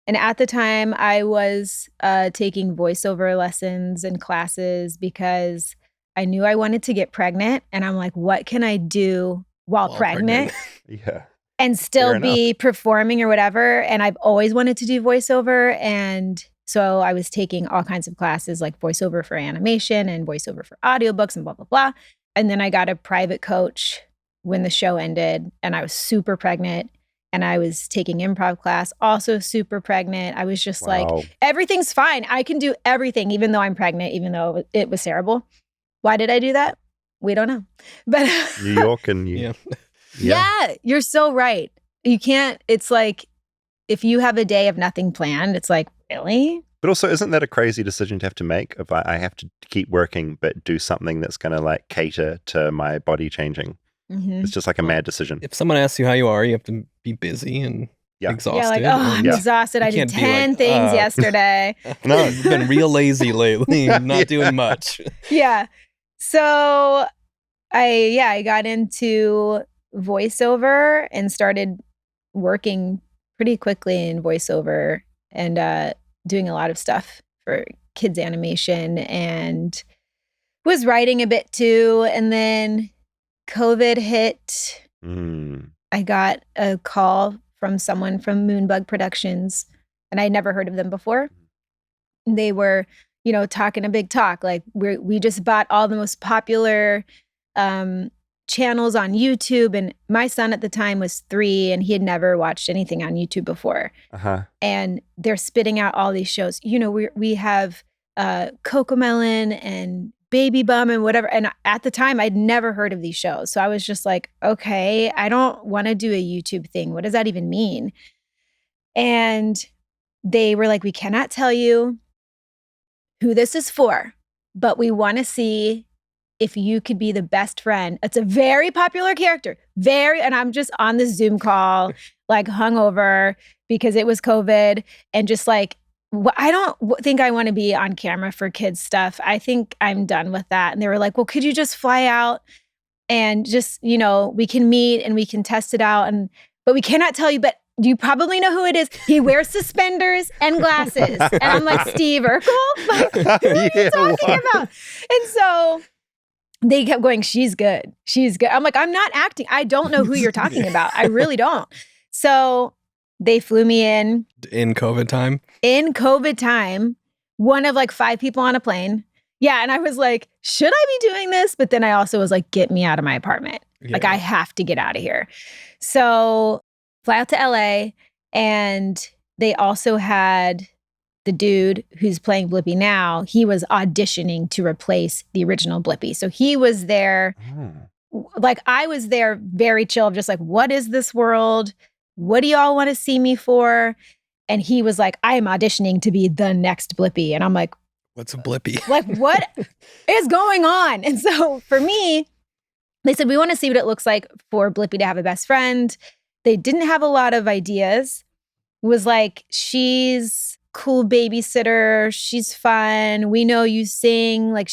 Speaker 5: And at the time I was taking voiceover lessons and classes because I knew I wanted to get pregnant. And I'm like, what can I do while pregnant?
Speaker 3: Yeah.
Speaker 5: And still be performing or whatever. And I've always wanted to do voiceover. And so I was taking all kinds of classes, like voiceover for animation and voiceover for audiobooks and blah, blah, blah. And then I got a private coach when the show ended, and I was super pregnant, and I was taking improv class, also super pregnant. I was just like, everything's fine. I can do everything, even though I'm pregnant, even though it was terrible. Why did I do that? We don't know. But
Speaker 3: New York and
Speaker 5: yeah, you're so right. You can't, it's like, if you have a day of nothing planned, it's like, really?
Speaker 3: But also, isn't that a crazy decision to have to make? If I have to keep working, but do something that's going to like cater to my body changing. Mm-hmm. It's just like a mad decision.
Speaker 1: If someone asks you how you are, you have to be busy and
Speaker 3: Yeah.
Speaker 1: exhausted.
Speaker 5: Yeah, like, oh, I'm
Speaker 3: Yeah.
Speaker 5: exhausted. I
Speaker 1: You
Speaker 5: did
Speaker 1: can't be
Speaker 5: 10
Speaker 1: like,
Speaker 5: things yesterday.
Speaker 3: No.
Speaker 1: I've been real lazy lately, not
Speaker 3: Yeah.
Speaker 1: doing much.
Speaker 5: Yeah. So I got into voiceover and started working pretty quickly in voiceover and doing a lot of stuff for kids animation and was writing a bit too. And then COVID hit. I got a call from someone from Moonbug Productions, and I'd never heard of them before. They were, talking a big talk. Like we just bought all the most popular channels on YouTube. And my son at the time was 3 and he had never watched anything on YouTube before. And they're spitting out all these shows. We have Cocomelon and Baby Bum and whatever. And at the time, I'd never heard of these shows. So I was just like, okay, I don't want to do a YouTube thing. What does that even mean? And they were like, we cannot tell you who this is for, but we want to see if you could be the best friend. It's a very popular character, and I'm just on this Zoom call, like hungover because it was COVID and just like, I don't think I want to be on camera for kids stuff. I think I'm done with that. And they were like, well, could you just fly out and just, we can meet and we can test it out. But we cannot tell you, but you probably know who it is. He wears suspenders and glasses. And I'm like, Steve Urkel? Like, who are you talking about? And so they kept going, she's good. She's good. I'm like, I'm not acting. I don't know who you're talking about. I really don't. So they flew me in
Speaker 1: COVID time.
Speaker 5: In COVID time, one of like 5 people on a plane. Yeah. And I was like, should I be doing this? But then I also was like, get me out of my apartment.
Speaker 1: Yeah.
Speaker 5: Like, I have to get out of here. So fly out to LA. And they also had the dude who's playing Blippi now. He was auditioning to replace the original Blippi. So he was there. Like, I was there very chill, just like, what is this world? What do y'all want to see me for? And he was like, I am auditioning to be the next Blippi. And I'm like,
Speaker 1: what's a Blippi?
Speaker 5: Like, what is going on? And so for me, they said, we want to see what it looks like for Blippi to have a best friend. They didn't have a lot of ideas. It was like, she's cool babysitter. She's fun. We know you sing. Like,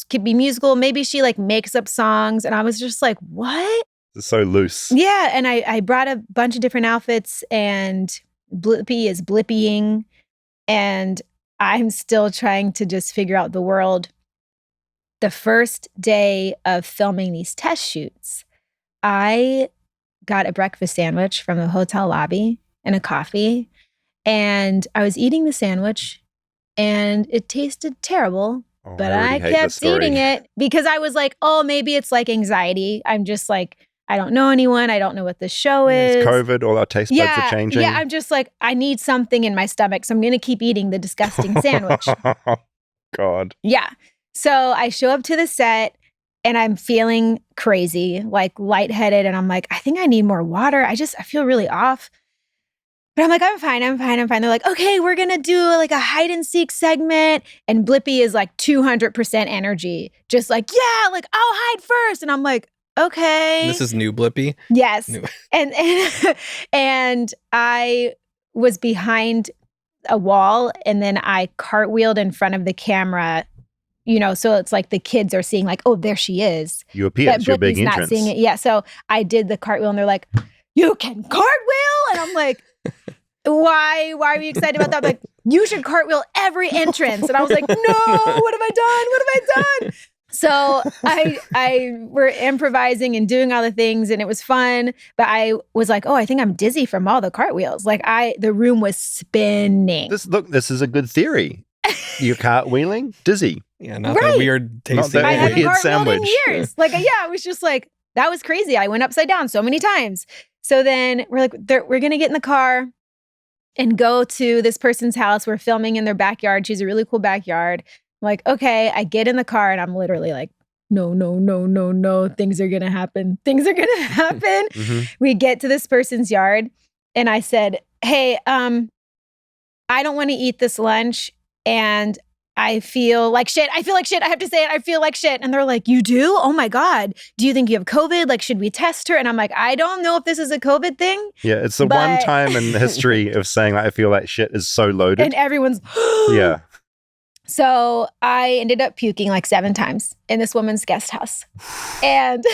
Speaker 5: could be musical. Maybe she like makes up songs. And I was just like, what?
Speaker 3: It's so loose.
Speaker 5: Yeah. And I brought a bunch of different outfits and Blippi is Blippiing. And I'm still trying to just figure out the world. The first day of filming these test shoots, I got a breakfast sandwich from the hotel lobby and a coffee. And I was eating the sandwich and it tasted terrible. But I kept eating it because I was like, oh, maybe it's like anxiety. I'm just like, I don't know anyone. I don't know what this show is.
Speaker 3: It's COVID. All our taste buds are changing.
Speaker 5: Yeah, I'm just like, I need something in my stomach. So I'm going to keep eating the disgusting sandwich.
Speaker 3: God.
Speaker 5: Yeah. So I show up to the set and I'm feeling crazy, like lightheaded. And I'm like, I think I need more water. I feel really off. But I'm like, I'm fine. They're like, okay, we're going to do like a hide and seek segment. And Blippi is like 200% energy. Just like, yeah, like I'll hide first. And I'm like, okay.
Speaker 1: This is new Blippi?
Speaker 5: Yes. And I was behind a wall and then I cartwheeled in front of the camera, so it's like the kids are seeing like, oh, there she is.
Speaker 3: You appear. It's your big entrance.
Speaker 5: Not seeing it. Yeah. So I did the cartwheel and they're like, you can cartwheel? And I'm like, why are you excited about that? I'm like, you should cartwheel every entrance. And I was like, no, what have I done? So we're improvising and doing all the things and it was fun. But I was like, oh, I think I'm dizzy from all the cartwheels. Like the room was spinning.
Speaker 3: This is a good theory. You're cartwheeling, dizzy.
Speaker 1: Yeah, not that weird tasting.
Speaker 3: Not that
Speaker 5: I haven't
Speaker 3: weird
Speaker 5: cartwheeled
Speaker 3: sandwich.
Speaker 5: in years. Like, yeah, I was just like, that was crazy. I went upside down so many times. So then we're like, we're going to get in the car and go to this person's house. We're filming in their backyard. She's a really cool backyard. I'm like, okay, I get in the car and I'm literally like, no. Things are going to happen. Mm-hmm. We get to this person's yard and I said, hey, I don't want to eat this lunch and I feel like shit. I feel like shit. I have to say it. I feel like shit. And they're like, you do? Oh my God. Do you think you have COVID? Like, should we test her? And I'm like, I don't know if this is a COVID thing.
Speaker 3: Yeah, it's the one time in history of saying like, I feel like shit is so loaded.
Speaker 5: And everyone's,
Speaker 3: yeah.
Speaker 5: So I ended up puking like 7 times in this woman's guest house. And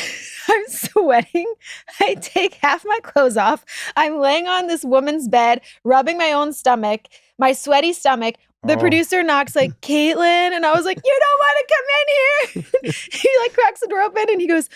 Speaker 5: I'm sweating. I take half my clothes off. I'm laying on this woman's bed, rubbing my own stomach, my sweaty stomach. The producer knocks like, Kaitlin. And I was like, you don't want to come in here. He like cracks the door open and he goes,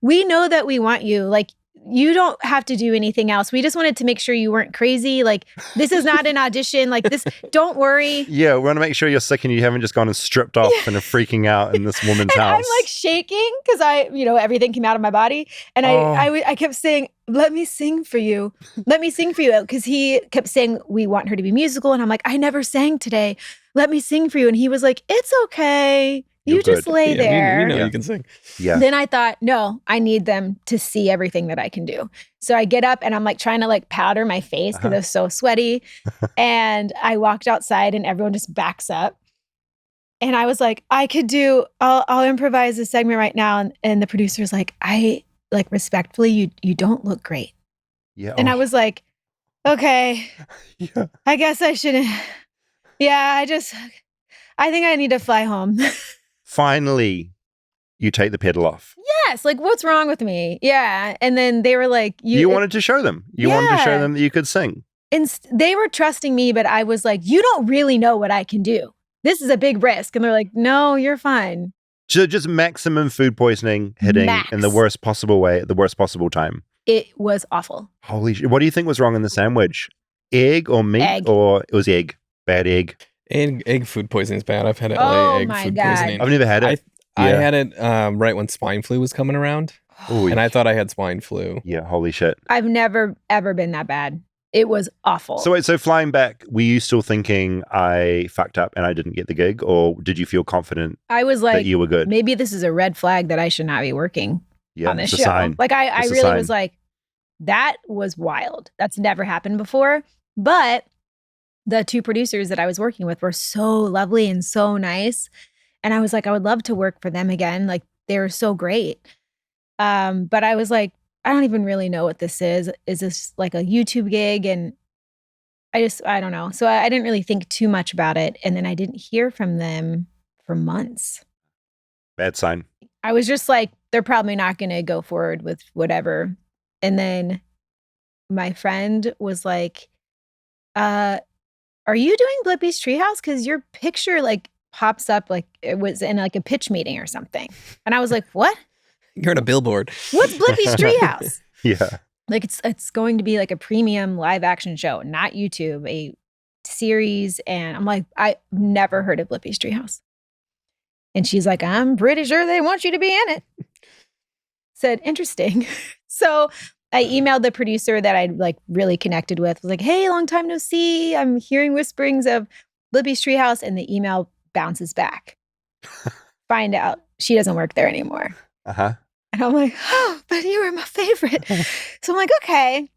Speaker 5: we know that we want you. Like, you don't have to do anything else. We just wanted to make sure you weren't crazy. Like, this is not an audition. Like this, don't worry.
Speaker 3: Yeah, we want to make sure you're sick and you haven't just gone and stripped off and are freaking out in this woman's house.
Speaker 5: I'm like shaking because everything came out of my body. And I kept saying, let me sing for you. Let me sing for you. Because he kept saying, we want her to be musical. And I'm like, I never sang today. Let me sing for you. And he was like, it's okay. You just lay there.
Speaker 1: We know you can sing.
Speaker 3: Yeah.
Speaker 5: Then I thought, no, I need them to see everything that I can do. So I get up and I'm like trying to like powder my face because I was so sweaty. And I walked outside and everyone just backs up. And I was like, I'll improvise a segment right now. And the producer's like, respectfully, you don't look great.
Speaker 3: Yeah.
Speaker 5: And I was like, okay, I guess I shouldn't. Yeah, I think I need to fly home.
Speaker 3: Finally, you take the pedal off.
Speaker 5: Yes, like what's wrong with me? Yeah. And then they were like,
Speaker 3: you wanted to show them. You wanted to show them that you could sing.
Speaker 5: And they were trusting me, but I was like, you don't really know what I can do. This is a big risk. And they're like, no, you're fine.
Speaker 3: So just maximum food poisoning hitting in the worst possible way at the worst possible time.
Speaker 5: It was awful.
Speaker 3: Holy shit. What do you think was wrong in the sandwich? Egg or meat?
Speaker 5: Egg.
Speaker 3: Or it was egg? Bad egg.
Speaker 1: Egg food poisoning is bad. I've had LA egg food poisoning.
Speaker 3: I've never had it.
Speaker 1: I had it right when swine flu was coming around. And I thought I had swine flu.
Speaker 3: Yeah, holy shit.
Speaker 5: I've never, ever been that bad. It was awful.
Speaker 3: So wait, so flying back, were you still thinking I fucked up and I didn't get the gig? Or did you feel confident
Speaker 5: I was like,
Speaker 3: that you were good?
Speaker 5: Maybe this is a red flag that I should not be working on this show.
Speaker 3: Sign.
Speaker 5: Like I really was like, that was wild. That's never happened before. But the 2 producers that I was working with were so lovely and so nice. And I was like, I would love to work for them again. Like they were so great. But I was like, I don't even really know what this is. Is this like a YouTube gig? And I don't know. So I didn't really think too much about it. And then I didn't hear from them for months.
Speaker 3: Bad sign.
Speaker 5: I was just like, they're probably not going to go forward with whatever. And then my friend was like, are you doing Blippi's Treehouse? Because your picture like pops up like it was in like a pitch meeting or something. And I was like, what?
Speaker 1: You're on a billboard.
Speaker 5: What's Blippi's Treehouse?
Speaker 3: Yeah.
Speaker 5: Like it's going to be like a premium live action show, not YouTube, a series. And I'm like, I've never heard of Blippi's Treehouse. And she's like, I'm pretty sure they want you to be in it. Said, interesting. So I emailed the producer that I'd like really connected with. Was like, hey, long time no see. I'm hearing whisperings of Blippi's Treehouse. And the email bounces back. Find out she doesn't work there anymore.
Speaker 3: Uh-huh.
Speaker 5: And I'm like, oh, but you were my favorite. So I'm like, okay.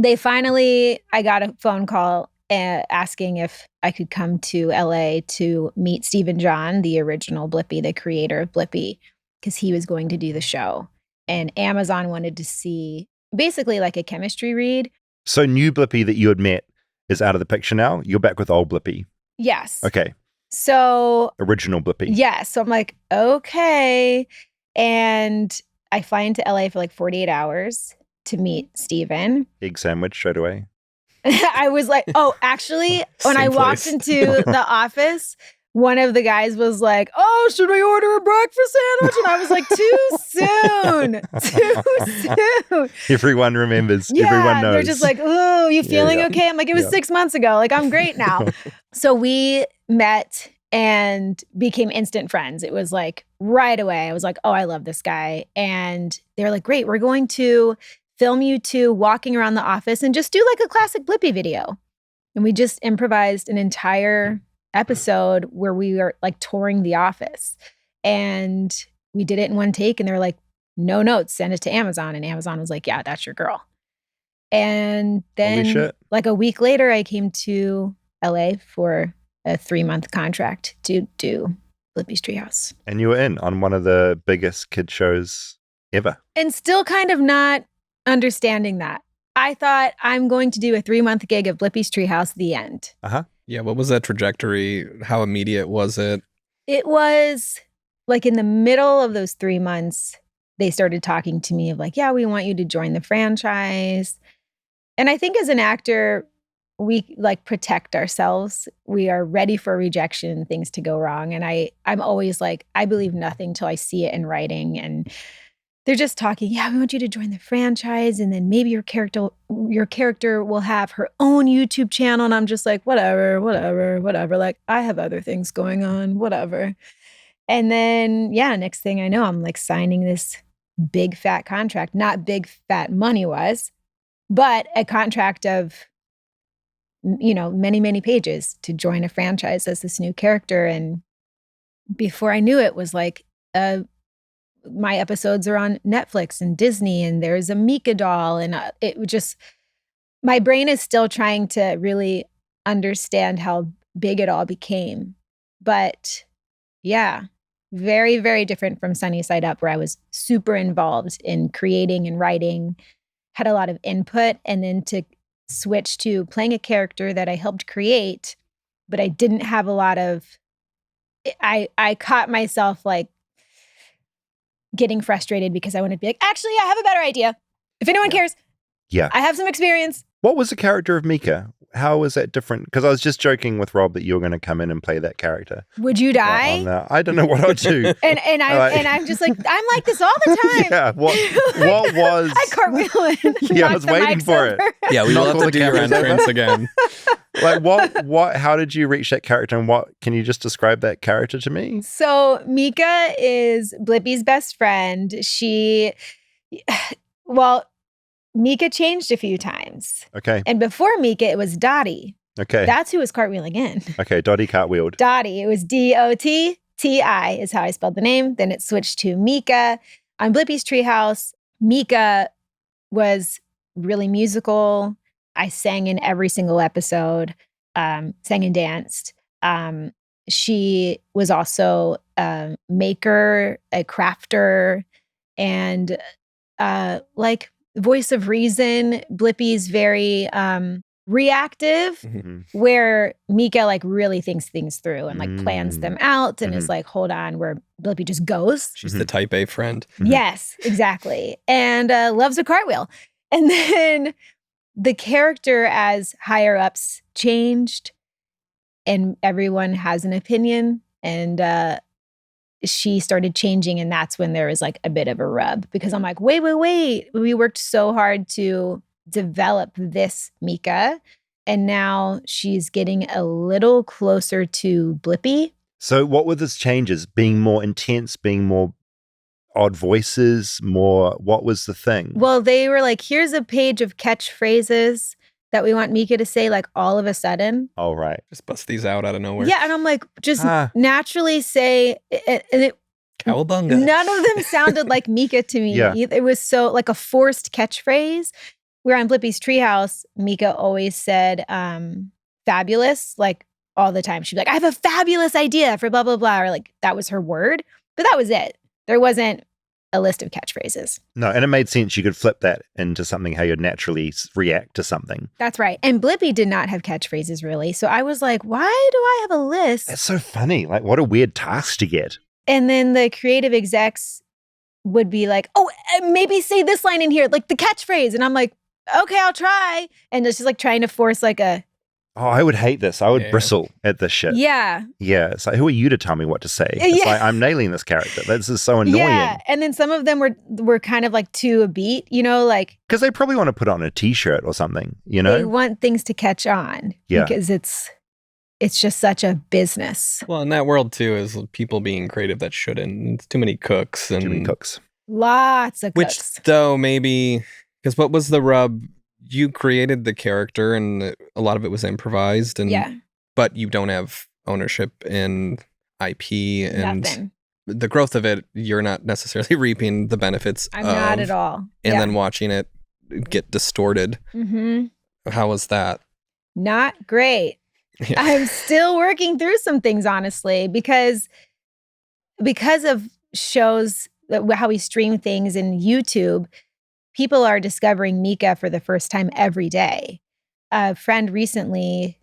Speaker 5: I got a phone call asking if I could come to LA to meet Stephen John, the original Blippi, the creator of Blippi, because he was going to do the show. And Amazon wanted to see basically like a chemistry read.
Speaker 3: So new Blippi that you had met is out of the picture now? You're back with old Blippi?
Speaker 5: Yes.
Speaker 3: Okay.
Speaker 5: So
Speaker 3: original Blippi.
Speaker 5: Yeah. So I'm like, okay. And I fly into LA for like 48 hours to meet Stephen.
Speaker 3: Egg sandwich straight away.
Speaker 5: I was like, oh, actually, when I walked into the office, one of the guys was like, oh, should we order a breakfast sandwich? And I was like, too soon.
Speaker 3: Everyone remembers.
Speaker 5: Yeah,
Speaker 3: everyone knows.
Speaker 5: they're just like, oh, you feeling okay? I'm like, it was 6 months ago. Like, I'm great now. So we met and became instant friends. It was like right away. I was like, oh, I love this guy. And they're like, great, we're going to film you 2 walking around the office and just do like a classic Blippi video. And we just improvised an entire episode where we were like touring the office. And we did it in one take. And they were like, no notes, send it to Amazon. And Amazon was like, yeah, that's your girl. And then like a week later, I came to LA for a 3-month contract to do Blippi's Treehouse.
Speaker 3: And you were in on one of the biggest kid shows ever.
Speaker 5: And still kind of not understanding that. I thought I'm going to do a 3-month gig of Blippi's Treehouse, the end.
Speaker 1: Yeah, what was that trajectory? How immediate was it?
Speaker 5: It was like in the middle of those 3 months, they started talking to me of like, yeah, we want you to join the franchise. And I think as an actor, we like protect ourselves. We are ready for rejection, things to go wrong. And I'm always like, I believe nothing till I see it in writing. And they're just talking, yeah, we want you to join the franchise. And then maybe your character will have her own YouTube channel. And I'm just like, whatever. Like, I have other things going on, whatever. And then, yeah, next thing I know, I'm like signing this big fat contract, not big fat money-wise, but a contract of, you know, many, many pages to join a franchise as this new character. And before I knew it was like, my episodes are on Netflix and Disney, and there's a Meekah doll. And it would just, my brain is still trying to really understand how big it all became. But yeah, very, very different from Sunny Side Up, where I was super involved in creating and writing, had a lot of input, and then to switch to playing a character that I helped create, but I didn't have a lot of, I caught myself like getting frustrated because I wanted to be like, actually, I have a better idea. If anyone cares, I have some experience.
Speaker 3: What was the character of Meekah? How was that different? Because I was just joking with Rob that you were going to come in and play that character.
Speaker 5: Would you die?
Speaker 3: I don't know what I'd do.
Speaker 5: and I'm just like, I'm like this all the time.
Speaker 3: Yeah. What was?
Speaker 5: I cartwheel in.
Speaker 3: Yeah, I was waiting for it.
Speaker 1: Yeah, we will have to do your entrance again.
Speaker 3: Like what? How did you reach that character, and what? Can you just describe that character to me?
Speaker 5: So Meekah is Blippi's best friend. Meekah changed a few times.
Speaker 3: Okay.
Speaker 5: And before Meekah, it was Dottie.
Speaker 3: Okay.
Speaker 5: That's who was cartwheeling in.
Speaker 3: Okay, Dottie cartwheeled.
Speaker 5: Dottie. It was Dottie is how I spelled the name. Then it switched to Meekah. On Blippi's Treehouse, Meekah was really musical. I sang in every single episode, sang and danced. She was also a maker, a crafter, and like voice of reason. Blippi's very reactive, where Meekah like really thinks things through and like plans them out and is like, hold on, where Blippi just goes.
Speaker 1: She's the type A friend.
Speaker 5: Yes, exactly. And loves a cartwheel. And then the character as higher ups changed and everyone has an opinion, and she started changing, and that's when there was like a bit of a rub, because I'm like, wait. We worked so hard to develop this Meekah, and now she's getting a little closer to Blippi.
Speaker 3: So what were those changes? Being more intense, being more odd voices, more, what was the thing?
Speaker 5: Well, they were like, here's a page of catchphrases that we want Meekah to say like all of a sudden.
Speaker 3: Oh, right.
Speaker 1: Just bust these out of nowhere.
Speaker 5: Yeah, and I'm like, just naturally say, and it,
Speaker 1: Cowabunga.
Speaker 5: None of them sounded like Meekah to me.
Speaker 3: Yeah.
Speaker 5: It was so like a forced catchphrase. Where on Blippi's Treehouse, Meekah always said fabulous, like all the time. She'd be like, I have a fabulous idea for blah, blah, blah. Or like that was her word, but that was it. There wasn't a list of catchphrases.
Speaker 3: No, and it made sense. You could flip that into something how you'd naturally react to something.
Speaker 5: That's right. And Blippi did not have catchphrases really. So I was like, why do I have a list?
Speaker 3: That's so funny. Like, what a weird task to get.
Speaker 5: And then the creative execs would be like, oh, maybe say this line in here, like the catchphrase. And I'm like, okay, I'll try. And it's just like trying to force like a...
Speaker 3: Oh, I would hate this. I would bristle at this shit.
Speaker 5: Yeah.
Speaker 3: Yeah. It's like, who are you to tell me what to say? It's like, I'm nailing this character. This is so annoying.
Speaker 5: Yeah. And then some of them were kind of like to a beat, you know, like...
Speaker 3: Because they probably want to put on a t-shirt or something, you know?
Speaker 5: They want things to catch on.
Speaker 3: Yeah.
Speaker 5: Because it's just such a business.
Speaker 1: Well, in that world too is people being creative that shouldn't. It's too many cooks. And
Speaker 3: Too many cooks.
Speaker 5: Lots of
Speaker 1: which
Speaker 5: cooks.
Speaker 1: though maybe... Because what was the rub? You created the character and a lot of it was improvised, and but you don't have ownership in IP and
Speaker 5: Nothing.
Speaker 1: The growth of it. You're not necessarily reaping the benefits.
Speaker 5: I'm not at all.
Speaker 1: And then watching it get distorted.
Speaker 5: Mm-hmm.
Speaker 1: How was that?
Speaker 5: Not great.
Speaker 1: Yeah.
Speaker 5: I'm still working through some things, honestly, because of shows, how we stream things in YouTube, people are discovering Meekah for the first time every day. A friend recently,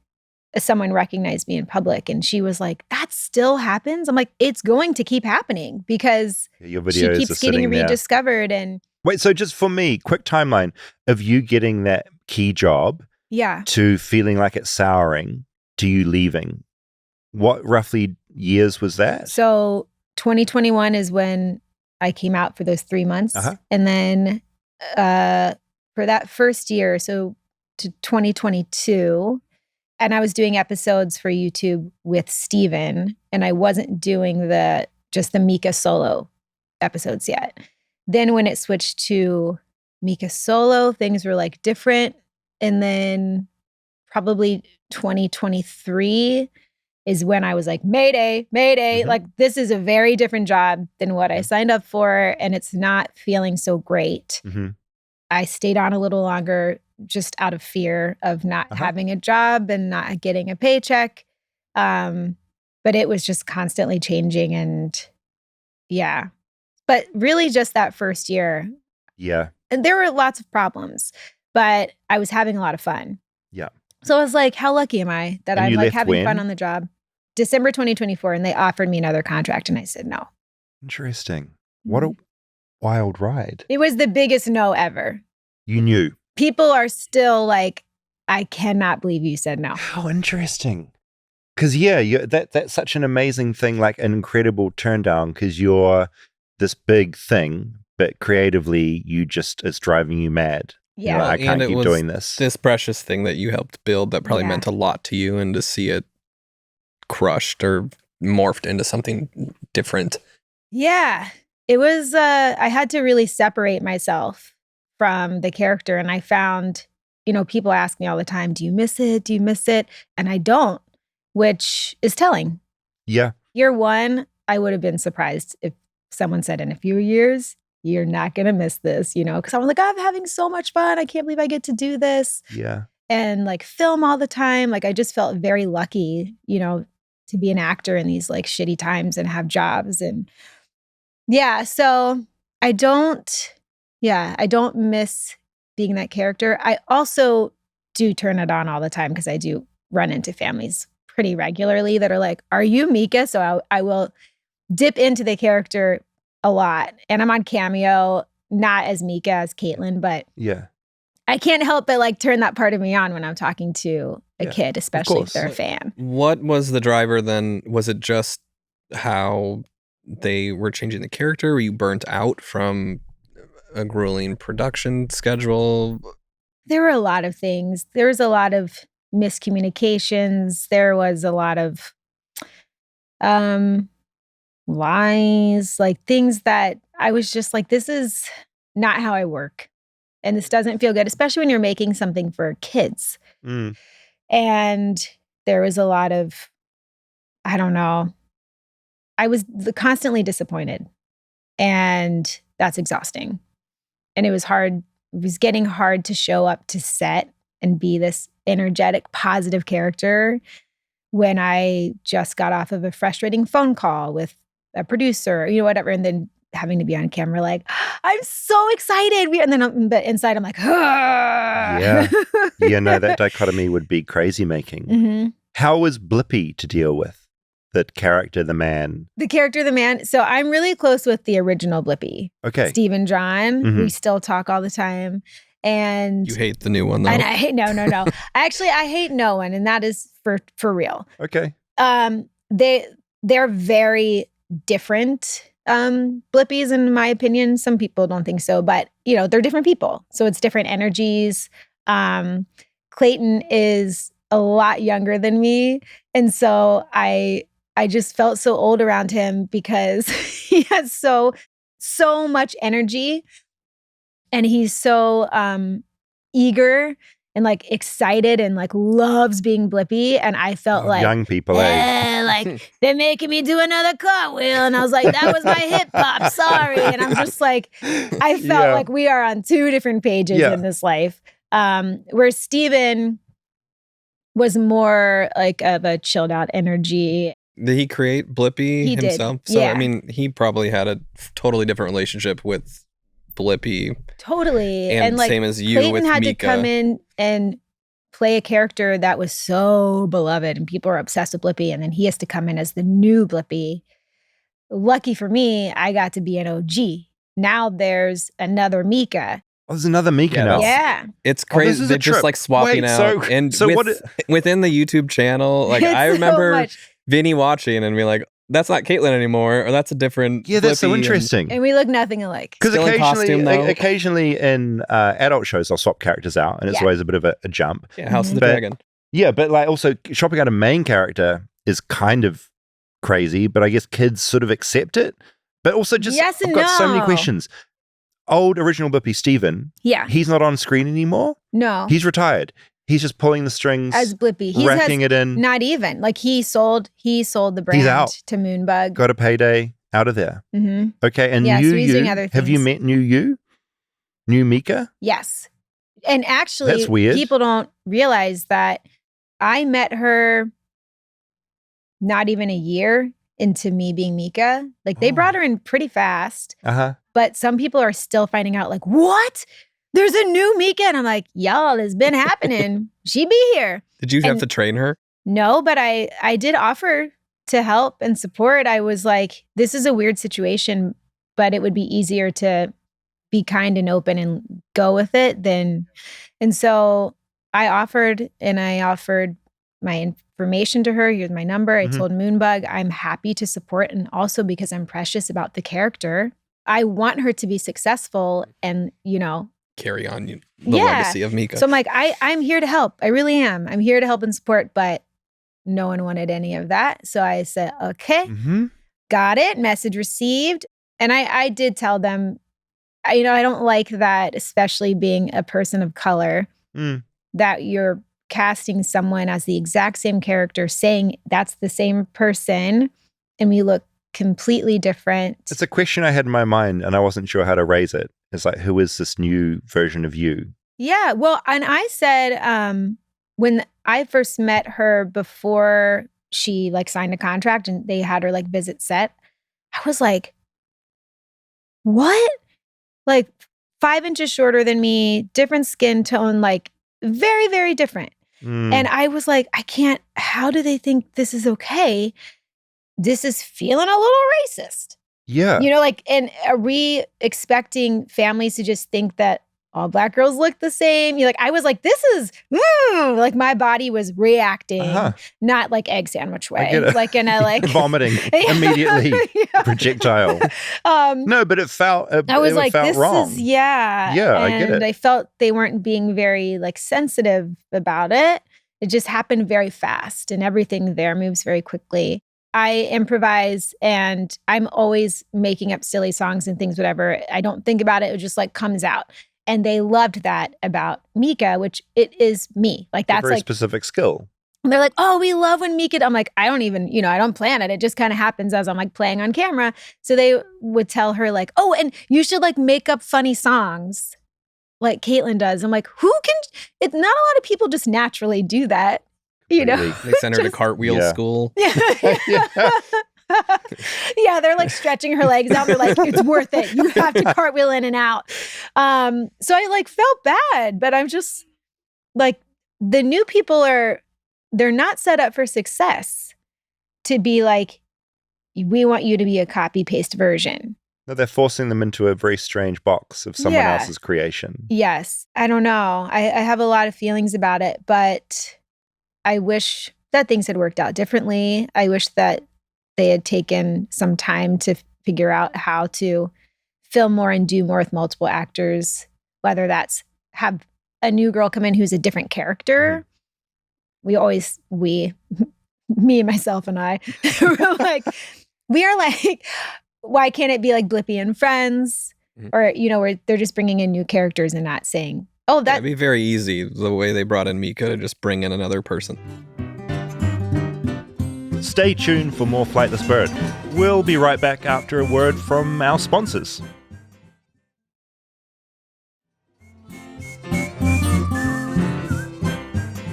Speaker 5: someone recognized me in public and she was like, that still happens? I'm like, it's going to keep happening because
Speaker 3: Your
Speaker 5: she
Speaker 3: videos are
Speaker 5: keeps getting
Speaker 3: sitting there.
Speaker 5: rediscovered. And
Speaker 3: Wait, so just for me, quick timeline of you getting that key job
Speaker 5: yeah,
Speaker 3: to feeling like it's souring to you leaving. What roughly years was that?
Speaker 5: so 2021 is when I came out for those 3 months.
Speaker 3: Uh-huh.
Speaker 5: And then for that first year, so to 2022, and I was doing episodes for YouTube with Steven, and I wasn't doing just the Meekah solo episodes yet. Then when it switched to Meekah solo, things were like different. And then probably 2023 is when I was like, Mayday, Mayday.
Speaker 3: Mhm.
Speaker 5: Like, this is a very different job than what I signed up for, and it's not feeling so great.
Speaker 3: Mm-hmm.
Speaker 5: I stayed on a little longer just out of fear of not having a job and not getting a paycheck. But it was just constantly changing, and yeah. But really just that first year.
Speaker 3: Yeah.
Speaker 5: And there were lots of problems, but I was having a lot of fun.
Speaker 3: Yeah.
Speaker 5: So I was like, how lucky am I that
Speaker 3: And
Speaker 5: I'm
Speaker 3: you
Speaker 5: like
Speaker 3: left
Speaker 5: having
Speaker 3: when?
Speaker 5: fun on the job? December 2024, and they offered me another contract, and I said no.
Speaker 3: Interesting. What a wild ride.
Speaker 5: It was the biggest no ever.
Speaker 3: You knew.
Speaker 5: People are still like, I cannot believe you said no.
Speaker 3: How interesting. Because, yeah, that's such an amazing thing, like an incredible turn down because you're this big thing, but creatively, it's driving you mad.
Speaker 5: Yeah.
Speaker 3: You're like, I can't
Speaker 1: it
Speaker 3: keep
Speaker 1: was
Speaker 3: doing this.
Speaker 1: This precious thing that you helped build that probably
Speaker 5: Yeah.
Speaker 1: meant a lot to you, and to see it crushed or morphed into something different.
Speaker 5: Yeah. It was, I had to really separate myself from the character. And I found, people ask me all the time, do you miss it? Do you miss it? And I don't, which is telling.
Speaker 3: Yeah.
Speaker 5: Year one, I would have been surprised if someone said in a few years, you're not going to miss this, because I'm like, I'm having so much fun. I can't believe I get to do this.
Speaker 3: Yeah.
Speaker 5: And like film all the time. Like, I just felt very lucky, to be an actor in these like shitty times and have jobs. And yeah, so I don't miss being that character. I also do turn it on all the time because I do run into families pretty regularly that are like, are you Meekah? So I will dip into the character a lot. And I'm on Cameo, not as Meekah, as Kaitlin, but
Speaker 3: Yeah.
Speaker 5: I can't help but like turn that part of me on when I'm talking to a
Speaker 3: Yeah,
Speaker 5: kid, especially if
Speaker 3: course.
Speaker 5: they're a fan.
Speaker 1: What was the driver then? Was it just how they were changing the character? Were you burnt out from a grueling production schedule?
Speaker 5: There were a lot of things. There was a lot of miscommunications. There was a lot of lies, like things that I was just like, this is not how I work. And this doesn't feel good, especially when you're making something for kids.
Speaker 3: Mm.
Speaker 5: And there was a lot of, I don't know, I was constantly disappointed. And that's exhausting. And it was hard. It was getting hard to show up to set and be this energetic, positive character when I just got off of a frustrating phone call with a producer, whatever. And then having to be on camera like, I'm so excited. And then but inside I'm like, ah.
Speaker 3: Yeah. Yeah, no, that dichotomy would be crazy making.
Speaker 5: Mm-hmm.
Speaker 3: How was Blippi to deal with? The character, the man.
Speaker 5: The character, the man. So I'm really close with the original Blippi.
Speaker 3: Okay.
Speaker 5: Steve and John.
Speaker 3: Mhm.
Speaker 5: We still talk all the time. And
Speaker 1: You hate the new one though.
Speaker 5: and I hate no. Actually, I hate no one, and that is for real.
Speaker 3: Okay.
Speaker 5: They're very different Blippies, in my opinion. Some people don't think so, but they're different people. So it's different energies. Clayton is a lot younger than me. And so I just felt so old around him because he has so much energy, and he's so eager and like excited and like loves being Blippi. And I felt like
Speaker 3: young people,
Speaker 5: like they're making me do another cartwheel. And I was like, that was my hip hop. Sorry. And I'm just like, I felt like we are on two different pages in this life. Where Steven, was more like of a chilled out energy.
Speaker 1: Did he create Blippi
Speaker 5: He did,
Speaker 1: himself? So,
Speaker 5: yeah.
Speaker 1: I mean, he probably had a totally different relationship with Blippi.
Speaker 5: Totally.
Speaker 1: And
Speaker 5: like,
Speaker 1: same as you
Speaker 5: Clayton
Speaker 1: with
Speaker 5: had
Speaker 1: Meekah.
Speaker 5: to come in and play a character that was so beloved and people are obsessed with Blippi. And then he has to come in as the new Blippi. Lucky for me, I got to be an OG. Now there's another Meekah.
Speaker 3: Oh, there's another Meekah now.
Speaker 5: Yeah.
Speaker 1: It's
Speaker 3: Oh, this
Speaker 1: crazy.
Speaker 3: is a
Speaker 1: They're just
Speaker 3: trip.
Speaker 1: like swapping
Speaker 3: Wait,
Speaker 1: out. Within the YouTube channel, like
Speaker 5: It's
Speaker 1: I
Speaker 5: so
Speaker 1: remember
Speaker 5: much.
Speaker 1: Vinny watching and be like, that's not Kaitlin anymore, or that's a different.
Speaker 3: Yeah, that's so
Speaker 1: Blippi,"
Speaker 3: interesting.
Speaker 5: And we look nothing alike.
Speaker 3: Because
Speaker 1: Still in costume, though.
Speaker 3: occasionally in adult shows, I'll swap characters out, and it's
Speaker 5: Yeah.
Speaker 3: always a bit of a jump.
Speaker 1: Yeah, House of the
Speaker 3: But-
Speaker 1: Dragon.
Speaker 3: Yeah, but like also swapping out a main character is kind of crazy, but I guess kids sort of accept it. But also just,
Speaker 5: Yes and
Speaker 3: I've got so many
Speaker 5: no.
Speaker 3: questions. Old original Blippi, Steven,
Speaker 5: Yeah.
Speaker 3: he's not on screen anymore.
Speaker 5: No.
Speaker 3: He's retired. He's just pulling the strings,
Speaker 5: As Blippi. He
Speaker 3: racking
Speaker 5: has
Speaker 3: it in,
Speaker 5: not even. Like he sold the brand
Speaker 3: out.
Speaker 5: to Moonbug.
Speaker 3: got a payday, out of there.
Speaker 5: Mm-hmm.
Speaker 3: Okay, and
Speaker 5: Yeah,
Speaker 3: new
Speaker 5: so he's doing
Speaker 3: you,
Speaker 5: other
Speaker 3: have you
Speaker 5: things.
Speaker 3: met new you? New Meekah?
Speaker 5: Yes. And actually,
Speaker 3: That's weird.
Speaker 5: people don't realize that I met her not even a year into me being Meekah. Like they
Speaker 3: Oh.
Speaker 5: brought her in pretty fast,
Speaker 3: Uh-huh.
Speaker 5: but some people are still finding out like, what? There's a new Meekah. And I'm like, y'all, it's been happening. She be here.
Speaker 1: Did you have
Speaker 5: and-
Speaker 1: to train her?
Speaker 5: No, but I did offer to help and support. I was like, this is a weird situation, but it would be easier to be kind and open and go with it than. And so I offered my information to her. Here's my number. I
Speaker 3: Mhm.
Speaker 5: told Moonbug I'm happy to support, and also because I'm precious about the character. I want her to be successful and,
Speaker 1: Carry on the
Speaker 5: Yeah.
Speaker 1: legacy of Meekah.
Speaker 5: so I'm like, I'm here to help. I really am. I'm here to help and support, but no one wanted any of that. So I said, okay,
Speaker 3: Mm-hmm.
Speaker 5: got it. Message received. And I did tell them, I don't like that, especially being a person of color, that you're casting someone as the exact same character, saying that's the same person, and we look completely different.
Speaker 3: It's a question I had in my mind, and I wasn't sure how to raise it. It's like, who is this new version of you?
Speaker 5: Yeah. Well, and I said, when I first met her before she signed a contract and they had her visit set, I was like, what? 5 inches shorter than me, different skin tone, very, very different. And I was like, how do they think this is okay? This is feeling a little racist.
Speaker 3: Yeah.
Speaker 5: And are we expecting families to just think that all Black girls look the same? I was like, this is, my body was reacting, not egg sandwich way.
Speaker 3: I get it.
Speaker 5: In a
Speaker 3: vomiting immediately,
Speaker 5: Yeah.
Speaker 3: projectile. No, but it felt.
Speaker 5: I was
Speaker 3: it
Speaker 5: like,
Speaker 3: felt
Speaker 5: this
Speaker 3: wrong.
Speaker 5: is, yeah.
Speaker 3: I get it.
Speaker 5: And I felt they weren't being very sensitive about it. It just happened very fast and everything there moves very quickly. I improvise and I'm always making up silly songs and things, whatever. I don't think about it. It just comes out. And they loved that about Meekah, which it is me.
Speaker 3: It's
Speaker 5: That's
Speaker 3: a very specific skill.
Speaker 5: and they're like, oh, we love when Meekah. I'm like, I don't even, I don't plan it. It just kind of happens as I'm playing on camera. So they would tell her oh, and you should make up funny songs like Kaitlin does. I'm like, it's not a lot of people just naturally do that,
Speaker 3: Really.
Speaker 1: They sent her to cartwheel
Speaker 3: Yeah.
Speaker 1: school.
Speaker 5: Yeah. Yeah, they're stretching her legs out. They're like, it's worth it. You have to cartwheel in and out. So I felt bad, but I'm just the new people they're not set up for success to be we want you to be a copy paste version.
Speaker 3: No, they're forcing them into a very strange box of someone
Speaker 5: Yeah.
Speaker 3: else's creation.
Speaker 5: Yes. I don't know. I have a lot of feelings about it, but I wish that things had worked out differently. I wish that they had taken some time to figure out how to film more and do more with multiple actors, whether that's have a new girl come in who's a different character. Me and myself and I, we are why can't it be Blippi and Friends? Or, where they're just bringing in new characters and not saying, oh,
Speaker 1: That'd be very easy the way they brought in Meekah to just bring in another person.
Speaker 3: Stay tuned for more Flightless Bird. We'll be right back after a word from our sponsors.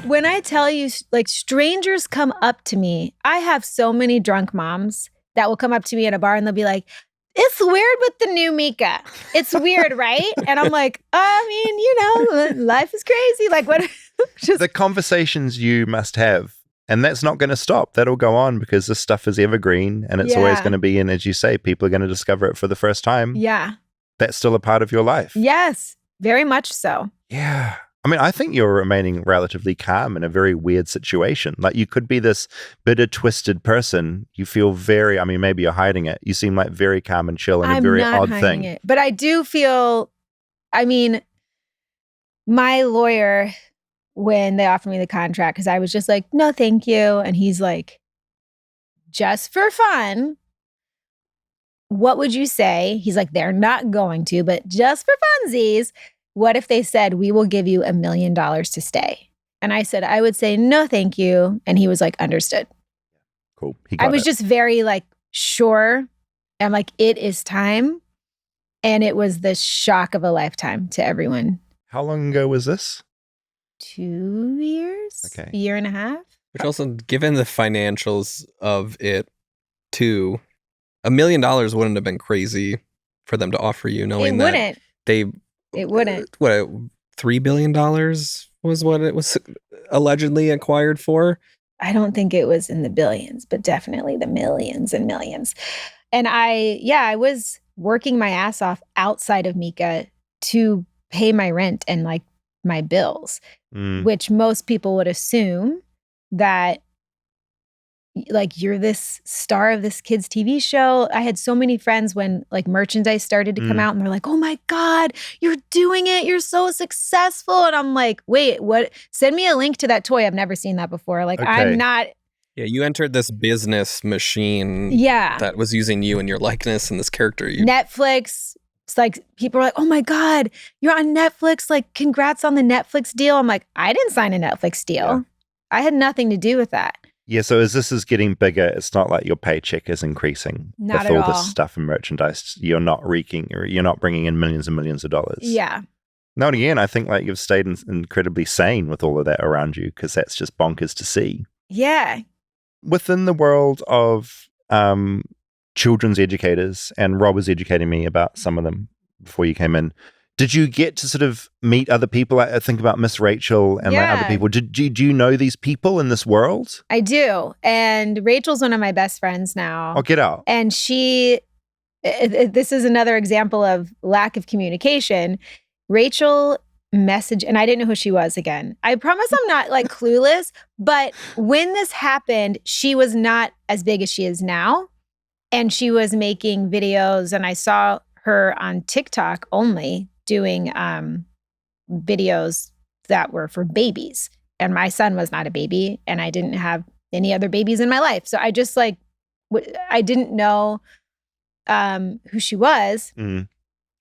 Speaker 5: when when I tell you, like, strangers come up to me, I have so many drunk moms that will come up to me at a bar and they'll be like, it's weird with the new Meekah. It's weird, right? And I'm like, I mean, you know, life is crazy. Like, what? Just
Speaker 3: The conversations you must have, and that's not going to stop. That'll go on because this stuff is evergreen and it's always
Speaker 5: Yeah.
Speaker 3: going to be, and as you say, people are going to discover it for the first time.
Speaker 5: yeah.
Speaker 3: That's still a part of your life.
Speaker 5: Yes, very much so.
Speaker 3: Yeah. I mean, I think you're remaining relatively calm in a very weird situation. Like, you could be this bitter, twisted person. You feel very, I mean, maybe you're hiding it. You seem like very calm and chill and
Speaker 5: I'm
Speaker 3: a very
Speaker 5: not
Speaker 3: odd
Speaker 5: hiding
Speaker 3: thing.
Speaker 5: it. But I do feel, I mean, my lawyer, when they offered me the contract, because I was just like, no, thank you. And he's like, just for fun, what would you say? He's like, they're not going to, but just for funsies, what if they said, we will give you $1 million to stay? And I said, I would say, no, thank you. And he was like, understood.
Speaker 3: Cool. He
Speaker 5: I
Speaker 3: got
Speaker 5: was
Speaker 3: it.
Speaker 5: just very like, sure. I'm like, it is time. And it was the shock of a lifetime to everyone.
Speaker 3: How long ago was this?
Speaker 5: 2 years?
Speaker 3: Okay.
Speaker 5: A year and a half?
Speaker 1: Which also, given the financials of it, too, $1 million wouldn't have been crazy for them to offer you, knowing
Speaker 5: It
Speaker 1: that
Speaker 5: wouldn't.
Speaker 1: they
Speaker 5: It wouldn't.
Speaker 1: what $3 billion was what it was allegedly acquired for.
Speaker 5: I don't think it was in the billions, but definitely the millions and millions. And I was working my ass off outside of Meekah to pay my rent and like my bills, which most people would assume that like you're this star of this kid's TV show. I had so many friends when like merchandise started to come out and they're like, oh my God, you're doing it. You're so successful. And I'm like, wait, what? Send me a link to that toy. I've never seen that before. Like,
Speaker 3: Okay.
Speaker 5: I'm not.
Speaker 1: Yeah, you entered this business machine
Speaker 5: Yeah.
Speaker 1: that was using you and your likeness and this character. You
Speaker 5: Netflix. It's like people are like, oh my God, you're on Netflix. Like, congrats on the Netflix deal. I'm like, I didn't sign a Netflix deal.
Speaker 3: Yeah.
Speaker 5: I had nothing to do with that.
Speaker 3: Yeah, so as this is getting bigger, it's not like your paycheck is increasing
Speaker 5: Not
Speaker 3: with
Speaker 5: at
Speaker 3: all
Speaker 5: all.
Speaker 3: this stuff and merchandise. You're not you're not bringing in millions and millions of dollars.
Speaker 5: Yeah.
Speaker 3: Now and again, I think like you've stayed incredibly sane with all of that around you because that's just bonkers to see.
Speaker 5: Yeah.
Speaker 3: Within the world of children's educators, and Rob was educating me about some of them before you came in. Did you get to sort of meet other people? I think about Ms Rachel and like other
Speaker 5: Yeah.
Speaker 3: people. Do you know these people in this world?
Speaker 5: I do. And Rachel's one of my best friends now.
Speaker 3: Oh, get out.
Speaker 5: And this is another example of lack of communication. Rachel messaged, and I didn't know who she was again. I promise I'm not like clueless, but when this happened, she was not as big as she is now. And she was making videos, and I saw her on TikTok only doing videos that were for babies. And my son was not a baby, and I didn't have any other babies in my life. So I just like, I didn't know who she was.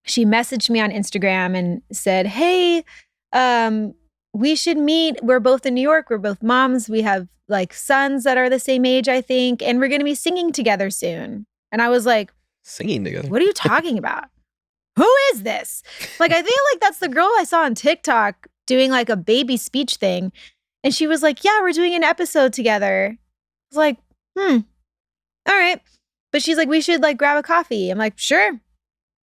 Speaker 5: She messaged me on Instagram and said, hey, we should meet. We're both in New York. We're both moms. We have like sons that are the same age, I think. And we're going to be singing together soon. And I was like,
Speaker 1: singing together.
Speaker 5: what are you talking about? Who is this? Like, I feel like that's the girl I saw on TikTok doing like a baby speech thing. And she was like, yeah, we're doing an episode together. I was like, all right. But she's like, we should like grab a coffee. I'm like, sure.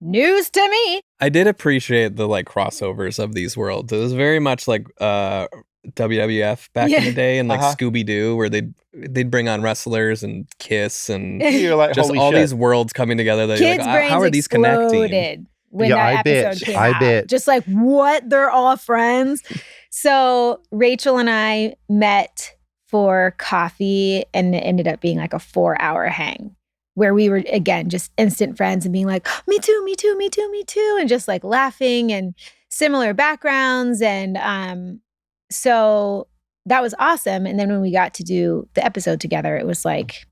Speaker 5: News to me.
Speaker 1: I did appreciate the like crossovers of these worlds. It was very much like WWF back in the day, and like Scooby Doo, where they'd bring on wrestlers and kiss and
Speaker 3: You're like,
Speaker 1: just
Speaker 3: holy
Speaker 1: all
Speaker 3: shit.
Speaker 1: these worlds coming together. That you're
Speaker 5: Kids'
Speaker 1: like,
Speaker 5: brains
Speaker 1: how are these connecting?
Speaker 5: exploded when
Speaker 3: Yeah,
Speaker 5: that
Speaker 3: I bet.
Speaker 5: episode came
Speaker 3: I
Speaker 5: out.
Speaker 3: bet.
Speaker 5: Just like, what? They're all friends. So Rachel and I met for coffee, and it ended up being like a 4-hour hang where we were, again, just instant friends and being like, me too, me too, me too, me too. And just like laughing and similar backgrounds. And so that was awesome. And then when we got to do the episode together, it was like,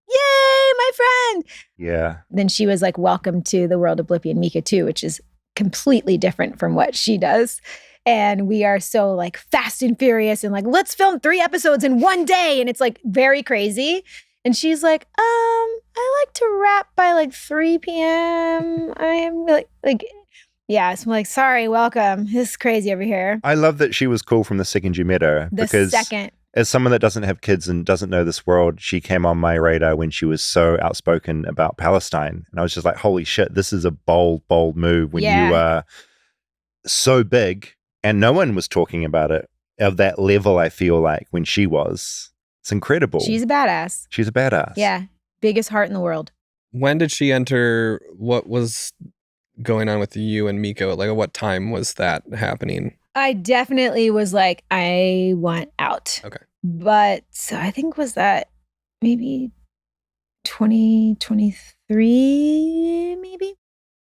Speaker 5: yay, my friend.
Speaker 3: Yeah.
Speaker 5: Then she was like, welcome to the world of Blippi and Meekah too, which is completely different from what she does. And we are so like fast and furious and like, let's film 3 episodes in one day. And it's like very crazy. And she's like, I like to wrap by like 3 p.m. I am like, Yeah, so I'm like, sorry, welcome. This is crazy over here.
Speaker 3: I love that she was cool from the second you met her.
Speaker 5: The
Speaker 3: because
Speaker 5: second.
Speaker 3: as someone that doesn't have kids and doesn't know this world, she came on my radar when she was so outspoken about Palestine. And I was just like, holy shit, this is a bold, bold move when you are so big and no one was talking about it of that level, I feel like, when she was. It's incredible.
Speaker 5: She's a badass.
Speaker 3: She's a badass.
Speaker 5: Yeah. Biggest heart in the world.
Speaker 1: When did she enter? What was going on with you and Meekah? Like, at what time was that happening?
Speaker 5: I definitely was like, I want out.
Speaker 1: Okay.
Speaker 5: But so I think was that maybe 2023, maybe?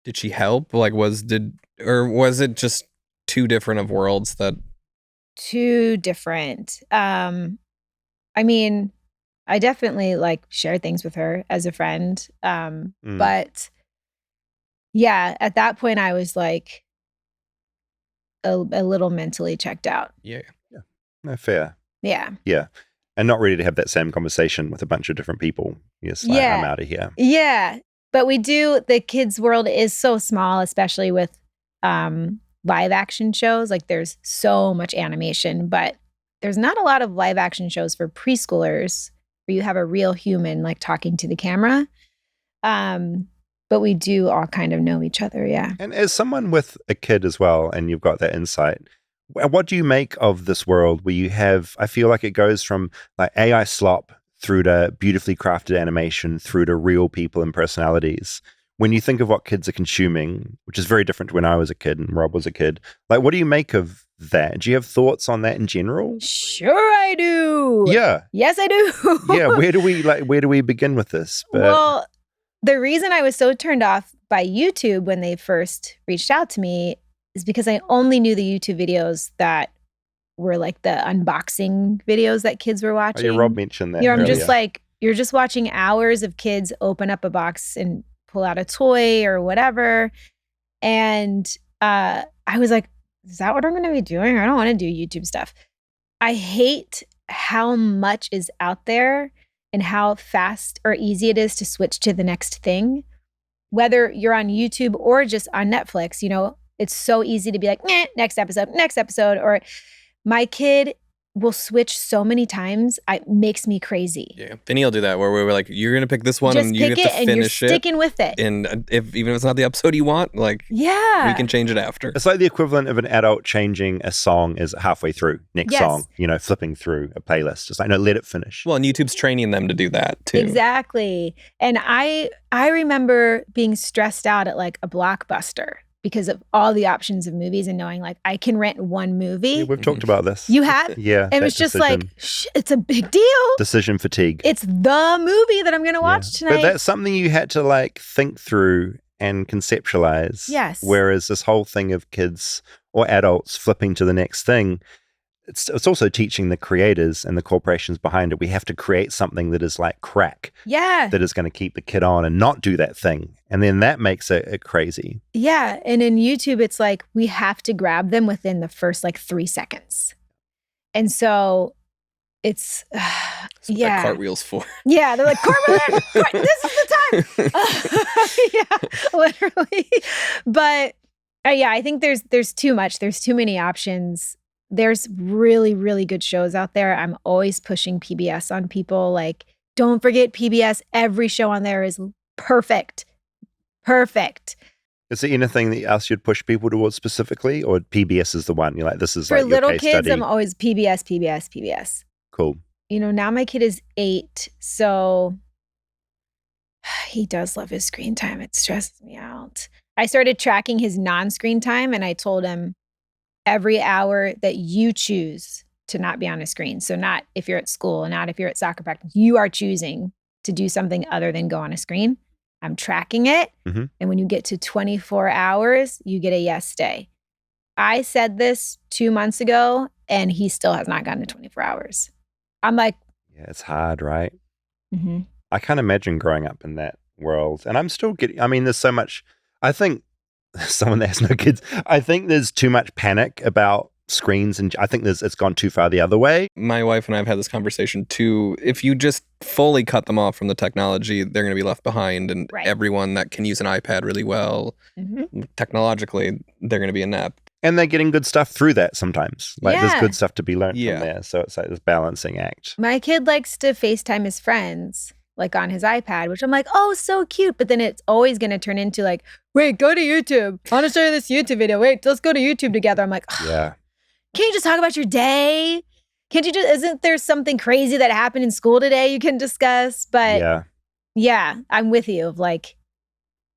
Speaker 1: Did she help? Like, was it just two different of worlds that?
Speaker 5: Too different. I mean, I definitely like shared things with her as a friend. But yeah, at that point I was like a little mentally checked out.
Speaker 1: Yeah.
Speaker 3: No, fair.
Speaker 5: Yeah.
Speaker 3: Yeah. And not ready to have that same conversation with a bunch of different people. Yes, like, I'm out of here.
Speaker 5: Yeah. But the kids' world is so small, especially with live action shows. Like there's so much animation, but there's not a lot of live action shows for preschoolers where you have a real human like talking to the camera. But we do all kind of know each other. Yeah.
Speaker 3: And as someone with a kid as well, and you've got that insight, what do you make of this world where you have, I feel like it goes from like AI slop through to beautifully crafted animation, through to real people and personalities. When you think of what kids are consuming, which is very different to when I was a kid and Rob was a kid, like what do you make of that? Do you have thoughts on that in general?
Speaker 5: Sure I do.
Speaker 3: Yeah.
Speaker 5: Yes, I do.
Speaker 3: Yeah. Where do we begin with this?
Speaker 5: Well, the reason I was so turned off by YouTube when they first reached out to me is because I only knew the YouTube videos that were like the unboxing videos that kids were watching.
Speaker 3: Oh, yeah, Rob mentioned that.
Speaker 5: I'm just like, you're just watching hours of kids open up a box and pull out a toy or whatever. And I was like, is that what I'm going to be doing? I don't want to do YouTube stuff. I hate how much is out there and how fast or easy it is to switch to the next thing. Whether you're on YouTube or just on Netflix, it's so easy to be like, next episode. Or my kid will switch so many times, it makes me crazy.
Speaker 1: Yeah. Then he'll do that where we're like, you're going to pick this one
Speaker 5: Just
Speaker 1: and you
Speaker 5: pick
Speaker 1: have to
Speaker 5: it and
Speaker 1: finish
Speaker 5: you're sticking with it.
Speaker 1: And even if it's not the episode you want, like, we can change it after.
Speaker 3: It's like the equivalent of an adult changing a song is halfway through, next song, flipping through a playlist. It's like, no, let it finish.
Speaker 1: Well, and YouTube's training them to do that too.
Speaker 5: Exactly. And I remember being stressed out at like a Blockbuster because of all the options of movies and knowing like I can rent one movie.
Speaker 3: Yeah, we've talked about this.
Speaker 5: You have?
Speaker 3: Yeah.
Speaker 5: It was just like, it's a big deal.
Speaker 3: Decision fatigue.
Speaker 5: It's the movie that I'm going to watch tonight.
Speaker 3: But that's something you had to like think through and conceptualize.
Speaker 5: Yes.
Speaker 3: Whereas this whole thing of kids or adults flipping to the next thing, it's also teaching the creators and the corporations behind it. We have to create something that is like crack.
Speaker 5: Yeah.
Speaker 3: That is going to keep the kid on and not do that thing. And then that makes it crazy.
Speaker 5: Yeah. And in YouTube, it's like we have to grab them within the first like 3 seconds. And so it's,
Speaker 1: That's what that cartwheel's for.
Speaker 5: Yeah. They're like, cartwheel, this is the time. Yeah, literally. But yeah, I think there's too much. There's too many options. There's really, really good shows out there. I'm always pushing PBS on people. Like, don't forget PBS. Every show on there is perfect. Perfect.
Speaker 3: Is there anything else you'd push people towards specifically? Or PBS is the one? You're like, this is
Speaker 5: For
Speaker 3: like your
Speaker 5: little
Speaker 3: case
Speaker 5: kids,
Speaker 3: study.
Speaker 5: I'm always PBS.
Speaker 3: Cool.
Speaker 5: Now my kid is 8, so he does love his screen time. It stresses me out. I started tracking his non-screen time, and I told him, every hour that you choose to not be on a screen. So not if you're at school, not if you're at soccer practice, you are choosing to do something other than go on a screen. I'm tracking it.
Speaker 3: Mm-hmm.
Speaker 5: And when you get to 24 hours, you get a yes day. I said this 2 months ago and he still has not gotten to 24 hours. I'm like,
Speaker 3: yeah, it's hard, right?
Speaker 5: Mm-hmm.
Speaker 3: I can't imagine growing up in that world. And I'm still there's so much, I think someone that has no kids, I think there's too much panic about screens, and I think it's gone too far the other way.
Speaker 1: My wife and I have had this conversation too. If you just fully cut them off from the technology, they're going to be left behind, and
Speaker 5: Right.
Speaker 1: everyone that can use an iPad really well, technologically, they're going to be inept.
Speaker 3: And they're getting good stuff through that sometimes. Like
Speaker 5: Yeah.
Speaker 3: there's good stuff to be learned
Speaker 1: Yeah.
Speaker 3: from there. So it's like this balancing act.
Speaker 5: My kid likes to FaceTime his friends, like on his iPad, which I'm like, oh, so cute. But then it's always going to turn into like, wait, go to YouTube. I want to show you this YouTube video. Wait, let's go to YouTube together. I'm like,
Speaker 3: Yeah.
Speaker 5: can't you just talk about your day? Can't you just, isn't there something crazy that happened in school today you can discuss? But yeah, I'm with you of like,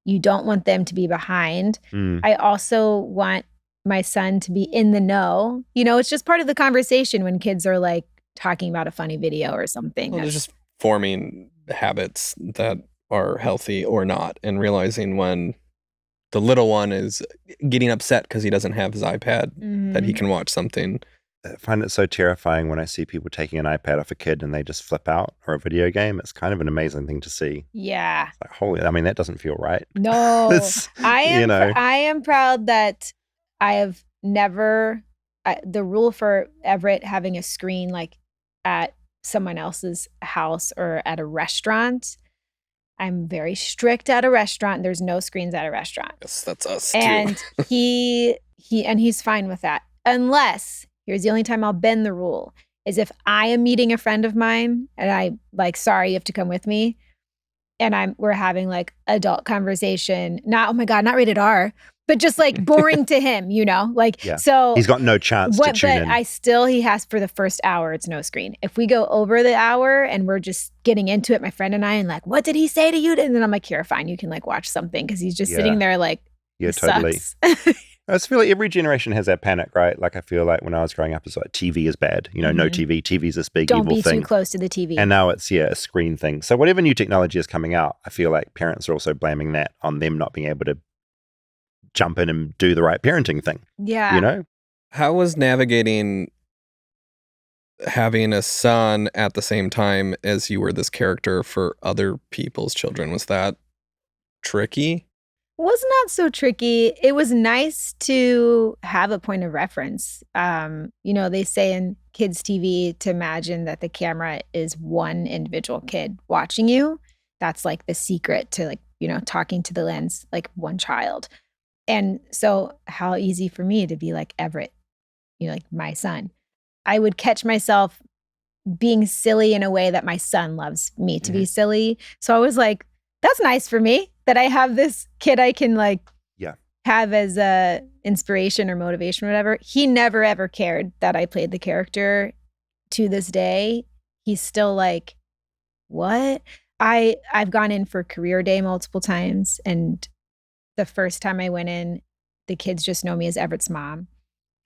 Speaker 5: you don't want them to be behind. I also want my son to be in the know. You know, it's just part of the conversation when kids are like talking about a funny video or something.
Speaker 1: Well, it's just forming habits that are healthy or not, and realizing when the little one is getting upset because he doesn't have his iPad, that he can watch something.
Speaker 3: I find it so terrifying when I see people taking an iPad off a kid and they just flip out, or a video game. It's kind of an amazing thing to see.
Speaker 5: Yeah.
Speaker 3: It's like, holy, I mean, that doesn't feel right.
Speaker 5: No,
Speaker 3: It's,
Speaker 5: I am.
Speaker 3: you know.
Speaker 5: I am proud that I have never. The rule for Everett having a screen like at someone else's house or at a restaurant. I'm very strict at a restaurant. There's no screens at a restaurant.
Speaker 1: Yes, that's us
Speaker 5: And
Speaker 1: too.
Speaker 5: he's fine with that. Unless, here's the only time I'll bend the rule, is if I am meeting a friend of mine and I like, sorry, you have to come with me. And we're having like adult conversation, not, oh my God, not rated R, but just like boring to him, you know? Like,
Speaker 3: Yeah.
Speaker 5: so
Speaker 3: He's got no chance to tune in.
Speaker 5: But he has for the first hour, it's no screen. If we go over the hour and we're just getting into it, my friend and I, and like, what did he say to you? And then I'm like, here, fine, you can like watch something. Cause he's just sitting there like,
Speaker 3: Yeah,
Speaker 5: this
Speaker 3: totally.
Speaker 5: sucks.
Speaker 3: I just feel like every generation has that panic, right? Like I feel like when I was growing up, it's like TV is bad. You know, no TV. TV's this big
Speaker 5: Don't
Speaker 3: evil
Speaker 5: be
Speaker 3: thing.
Speaker 5: too close to the TV.
Speaker 3: And now it's, a screen thing. So whatever new technology is coming out, I feel like parents are also blaming that on them not being able to jump in and do the right parenting thing.
Speaker 5: Yeah.
Speaker 3: You know?
Speaker 1: How was navigating having a son at the same time as you were this character for other people's children? Was that tricky?
Speaker 5: Was not so tricky. It was nice to have a point of reference. You know, they say in kids' TV to imagine that the camera is one individual kid watching you. That's like the secret to like, you know, talking to the lens, like one child. And so how easy for me to be like Everett, you know, like my son. I would catch myself being silly in a way that my son loves me to be silly. So I was like, that's nice for me that I have this kid I can like have as a inspiration or motivation or whatever. He never ever cared that I played the character to this day. He's still like, what? I've gone in for career day multiple times, and the first time I went in, the kids just know me as Everett's mom.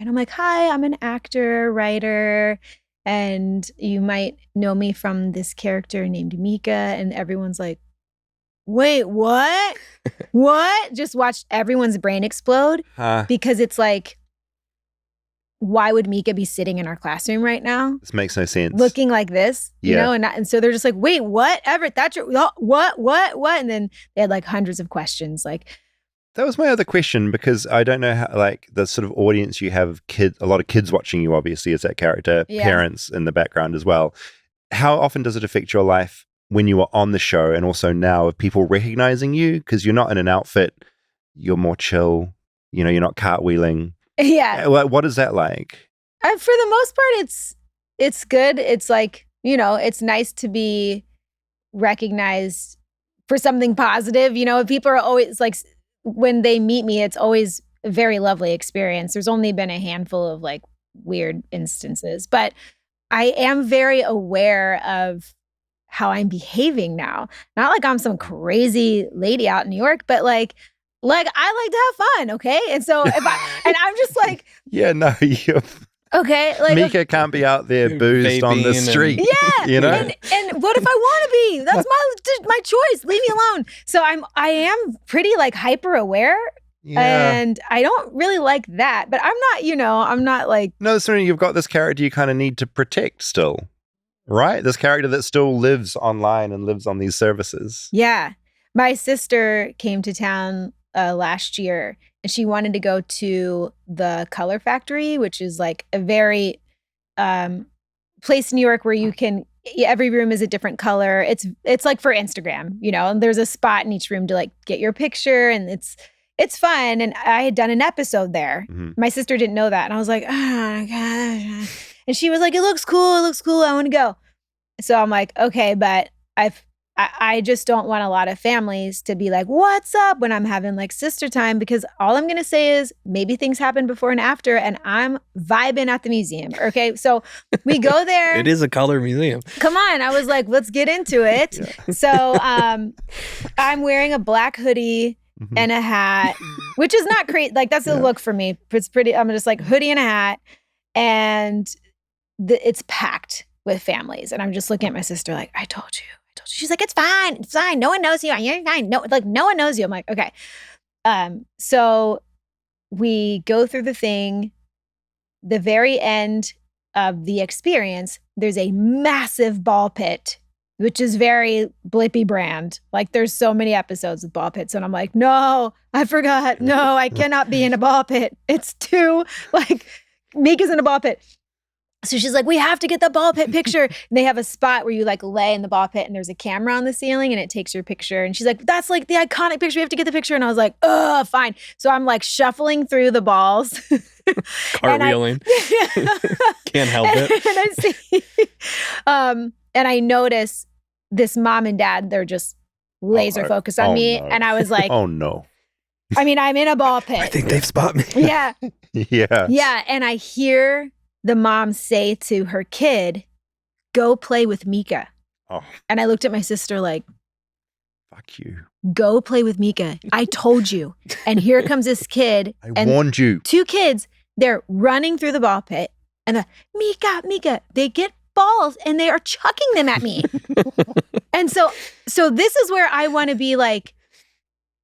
Speaker 5: And I'm like, hi, I'm an actor, writer, and you might know me from this character named Meekah. And everyone's like, wait, what? What? Just watched everyone's brain explode because it's like, why would Meekah be sitting in our classroom right now?
Speaker 3: This makes no sense.
Speaker 5: Looking like this, you know? And so they're just like, wait, what? Everett, that's your, what? And then they had like hundreds of questions. Like,
Speaker 3: that was my other question, because I don't know how, like, the sort of audience you have, a lot of kids watching you, obviously, as that character, parents in the background as well. How often does it affect your life when you were on the show, and also now of people recognizing you? Because you're not in an outfit, you're more chill, you know, you're not cartwheeling.
Speaker 5: Yeah.
Speaker 3: What is that like?
Speaker 5: For the most part, it's good. It's like, you know, it's nice to be recognized for something positive. You know, people are always like, when they meet me, it's always a very lovely experience. There's only been a handful of like weird instances, but I am very aware of how I'm behaving now. Not like I'm some crazy lady out in New York, but like I like to have fun, okay? And so and I'm just like,
Speaker 3: yeah, no, you.
Speaker 5: Okay, like
Speaker 3: Meekah can't be out there boozed on the street.
Speaker 5: Yeah,
Speaker 3: you know.
Speaker 5: And what if I want to be? That's my choice. Leave me alone. So I am pretty like hyper aware.
Speaker 3: Yeah.
Speaker 5: And I don't really like that, but I'm not, you know, I'm not like.
Speaker 3: No, so you've got this character you kind of need to protect still, right? This character that still lives online and lives on these services.
Speaker 5: Yeah. My sister came to town last year, and she wanted to go to the Color Factory, which is like a very place in New York where you can, every room is a different color. It's like for Instagram, you know, and there's a spot in each room to like get your picture, and it's fun. And I had done an episode there. My sister didn't know that. And I was like, oh my gosh. And she was like, it looks cool. I want to go. So I'm like, okay, but I just don't want a lot of families to be like, what's up, when I'm having like sister time, because all I'm going to say is maybe things happen before and after, and I'm vibing at the museum. Okay. So we go there.
Speaker 1: It is a color museum.
Speaker 5: Come on. I was like, let's get into it. Yeah. So I'm wearing a black hoodie and a hat, which is not crazy. Like that's the look for me. It's pretty, I'm just like hoodie and a hat, and it's packed with families. And I'm just looking at my sister like, I told you. She's like, it's fine. No one knows you. You're fine. No one knows you. I'm like, okay. So we go through the thing. The very end of the experience, there's a massive ball pit, which is very Blippi brand. Like there's so many episodes of ball pits. And I'm like, no, I forgot. No, I cannot be in a ball pit. It's too, like, Meekah's in a ball pit. So she's like, we have to get the ball pit picture. And they have a spot where you like lay in the ball pit and there's a camera on the ceiling and it takes your picture. And she's like, that's like the iconic picture. We have to get the picture. And I was like, oh, fine. So I'm like shuffling through the balls.
Speaker 1: Cartwheeling. Can't help it.
Speaker 5: And I see, and I notice this mom and dad, they're just laser focused on me. No. And I was like,
Speaker 3: oh no.
Speaker 5: I mean, I'm in a ball pit.
Speaker 1: I think they've spotted me.
Speaker 5: Yeah.
Speaker 3: Yeah.
Speaker 5: Yeah. And I hear the mom say to her kid, go play with Meekah.
Speaker 3: Oh.
Speaker 5: And I looked at my sister like,
Speaker 3: fuck you.
Speaker 5: Go play with Meekah. I told you. And here comes this kid.
Speaker 3: I warned you.
Speaker 5: 2 kids, they're running through the ball pit. And Meekah, they get balls and they are chucking them at me. And so this is where I want to be like,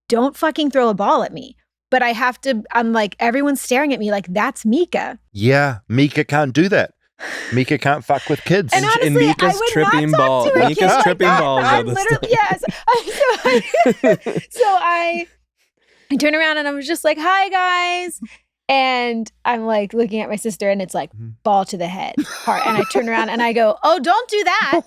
Speaker 5: don't fucking throw a ball at me. But I have to, I'm like, everyone's staring at me like, that's Meekah.
Speaker 3: Yeah, Meekah can't do that. Meekah can't fuck with kids.
Speaker 5: And honestly,
Speaker 1: Meekah's tripping balls. Meekah's tripping balls.
Speaker 5: I'm literally, yes. So I turn around and I was just like, hi guys. And I'm like looking at my sister and it's like ball to the head part. And I turn around and I go, oh, don't do that.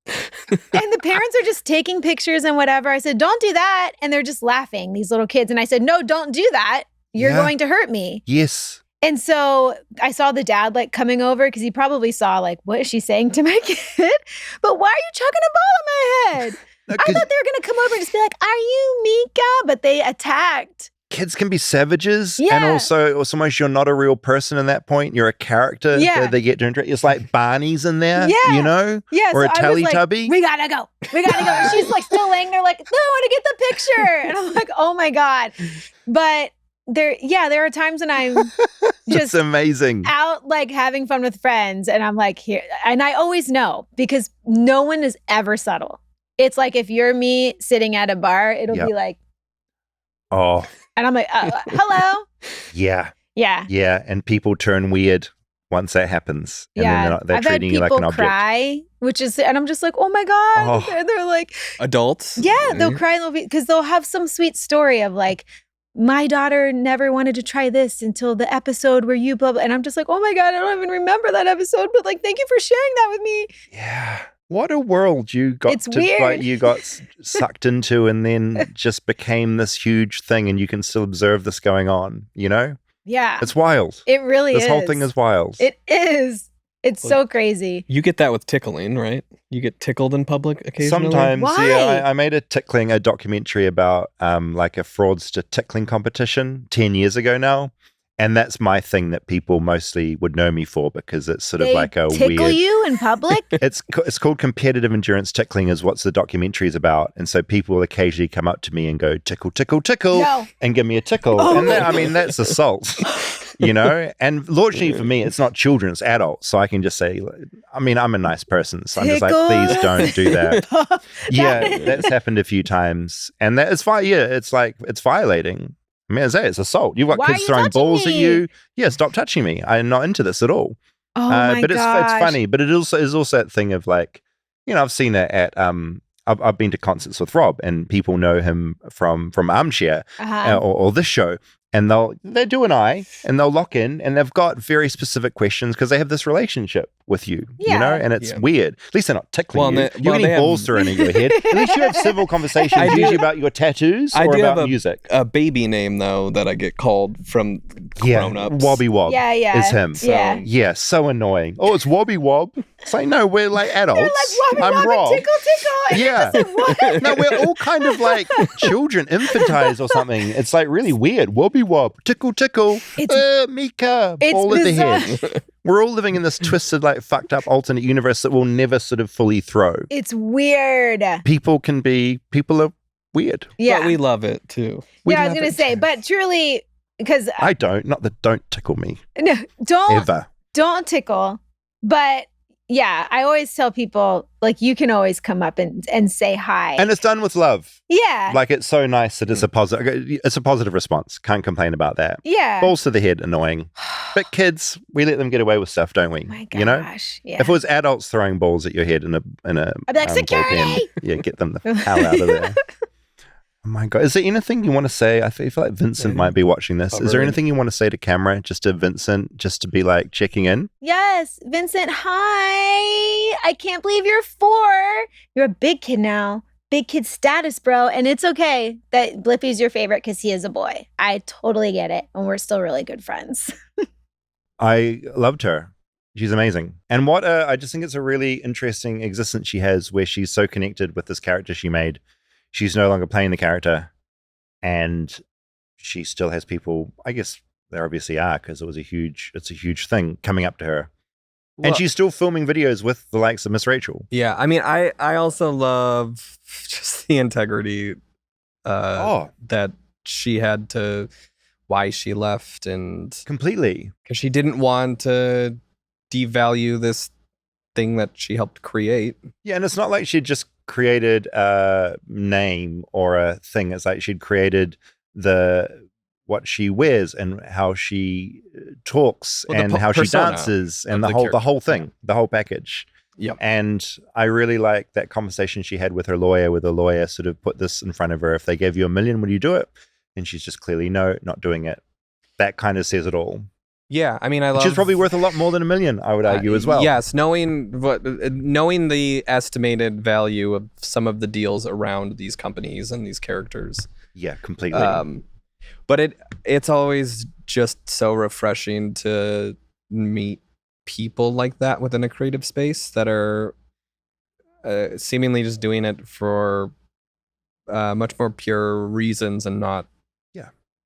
Speaker 5: And the parents are just taking pictures and whatever. I said, don't do that. And they're just laughing, these little kids. And I said, no, don't do that. You're going to hurt me.
Speaker 3: Yes.
Speaker 5: And so I saw the dad like coming over because he probably saw like, what is she saying to my kid? But why are you chucking a ball in my head? I thought they were going to come over and just be like, are you Meekah? But they attacked.
Speaker 3: Kids can be savages, and also almost you're not a real person in that point. You're a character that they get to interact. It's like Barney's in there, you know?
Speaker 5: Yeah,
Speaker 3: or
Speaker 5: so
Speaker 3: a Teletubby.
Speaker 5: Like, we gotta go. And she's like still laying there like, no, I want to get the picture. And I'm like, oh my God. But there are times when I'm just
Speaker 3: amazing
Speaker 5: out like having fun with friends, and I'm like here, and I always know because no one is ever subtle. It's like if you're me sitting at a bar, it'll be like,
Speaker 3: oh.
Speaker 5: And I'm like, hello?
Speaker 3: Yeah.
Speaker 5: Yeah.
Speaker 3: Yeah. And people turn weird once that happens. And then they're treating you like an object.
Speaker 5: Cry, and I'm just like, oh my God. Oh. They're like
Speaker 1: adults.
Speaker 5: Yeah. They'll cry because they'll have some sweet story of like, my daughter never wanted to try this until the episode where you blah, blah. And I'm just like, oh my God, I don't even remember that episode. But like, thank you for sharing that with me.
Speaker 3: Yeah. What a world you got you got sucked into, and then just became this huge thing, and you can still observe this going on, you know?
Speaker 5: Yeah.
Speaker 3: It's wild.
Speaker 5: It really is.
Speaker 3: This whole thing is wild.
Speaker 5: It is. It's so crazy.
Speaker 1: You get that with tickling, right? You get tickled in public occasionally?
Speaker 3: Sometimes,
Speaker 5: Why?
Speaker 3: Yeah. I made a documentary about like a fraudster tickling competition 10 years ago now. And that's my thing that people mostly would know me for, because it's sort of like a
Speaker 5: tickle
Speaker 3: weird...
Speaker 5: you in public?
Speaker 3: It's called competitive endurance tickling is what the documentary is about. And so people will occasionally come up to me and go, tickle, tickle, tickle, and give me a tickle. Oh, and that's assault, you know? And largely for me, it's not children, it's adults. So I can just say, I mean, I'm a nice person. So I'm just like, please don't do that. Yeah, that's happened a few times. And that is fine. Yeah, it's like, it's violating. I mean, it's assault. You've got kids throwing balls at you. Yeah, stop touching me. I'm not into this at all.
Speaker 5: Oh my
Speaker 3: but it's funny. But it also is also that thing of like, you know, I've seen it at I've been to concerts with Rob, and people know him from Armchair or this show. And they do an eye and they'll lock in, and they've got very specific questions because they have this relationship with you, you know, and it's weird. At least they're not tickling you. You're getting balls thrown in your head. At least you have civil conversations, usually about your tattoos or about music.
Speaker 1: A baby name, though, that I get called from grown-ups.
Speaker 3: Wobby Wob is him.
Speaker 5: So.
Speaker 3: So annoying. Oh, it's Wobby Wob. It's like, no, we're like adults.
Speaker 5: They're like,
Speaker 3: I'm Rob.
Speaker 5: Tickle, tickle.
Speaker 3: Yeah. No, we're all kind of like children, infantized or something. It's like really weird. Wobby Wob, tickle, tickle. Meekah, ball at the head. We're all living in this twisted, like fucked up alternate universe that we'll never sort of fully throw.
Speaker 5: It's weird.
Speaker 3: People are weird.
Speaker 5: Yeah.
Speaker 1: But we love it too.
Speaker 5: I was going to say, but truly, because
Speaker 3: I don't tickle me.
Speaker 5: No,
Speaker 3: Ever.
Speaker 5: Don't tickle. But yeah, I always tell people, like, you can always come up and say hi.
Speaker 3: And it's done with love.
Speaker 5: Yeah.
Speaker 3: Like, it's so nice that it's a positive response. Can't complain about that.
Speaker 5: Yeah.
Speaker 3: Balls to the head, annoying. But kids, we let them get away with stuff, don't we?
Speaker 5: My gosh.
Speaker 3: You know?
Speaker 5: Yeah.
Speaker 3: If it was adults throwing balls at your head in a
Speaker 5: I'd be like, security!
Speaker 3: bullpen, get them the hell out of there. Oh my God. Is there anything you want to say? I feel like Vincent might be watching this. Is there anything you want to say to camera, just to Vincent, just to be like checking in?
Speaker 5: Yes. Vincent, hi. I can't believe you're 4. You're a big kid now. Big kid status, bro. And it's okay that Blippi's your favorite because he is a boy. I totally get it. And we're still really good friends.
Speaker 3: I loved her. She's amazing. And what I just think it's a really interesting existence she has, where she's so connected with this character she made. She's no longer playing the character, and she still has people, I guess there obviously are, because it's a huge thing coming up to her.
Speaker 1: Well,
Speaker 3: and she's still filming videos with the likes of Ms Rachel.
Speaker 1: Yeah, I mean, I also love just the integrity that she had to, why she left, and
Speaker 3: completely,
Speaker 1: because she didn't want to devalue this thing that she helped create.
Speaker 3: Yeah, and it's not like she'd just created a name or a thing. It's like she'd created what she wears and how she talks and how she dances and the whole thing, the whole package.
Speaker 1: Yep.
Speaker 3: And I really like that conversation she had with her lawyer, where the lawyer sort of put this in front of her. If they gave you $1 million, would you do it? And she's just clearly no, not doing it. That kind of says it all.
Speaker 1: Yeah, I mean, I love.
Speaker 3: She's probably worth a lot more than $1 million, I would argue as well.
Speaker 1: Yes, knowing the estimated value of some of the deals around these companies and these characters.
Speaker 3: Yeah, completely.
Speaker 1: But it's always just so refreshing to meet people like that within a creative space that are seemingly just doing it for much more pure reasons and not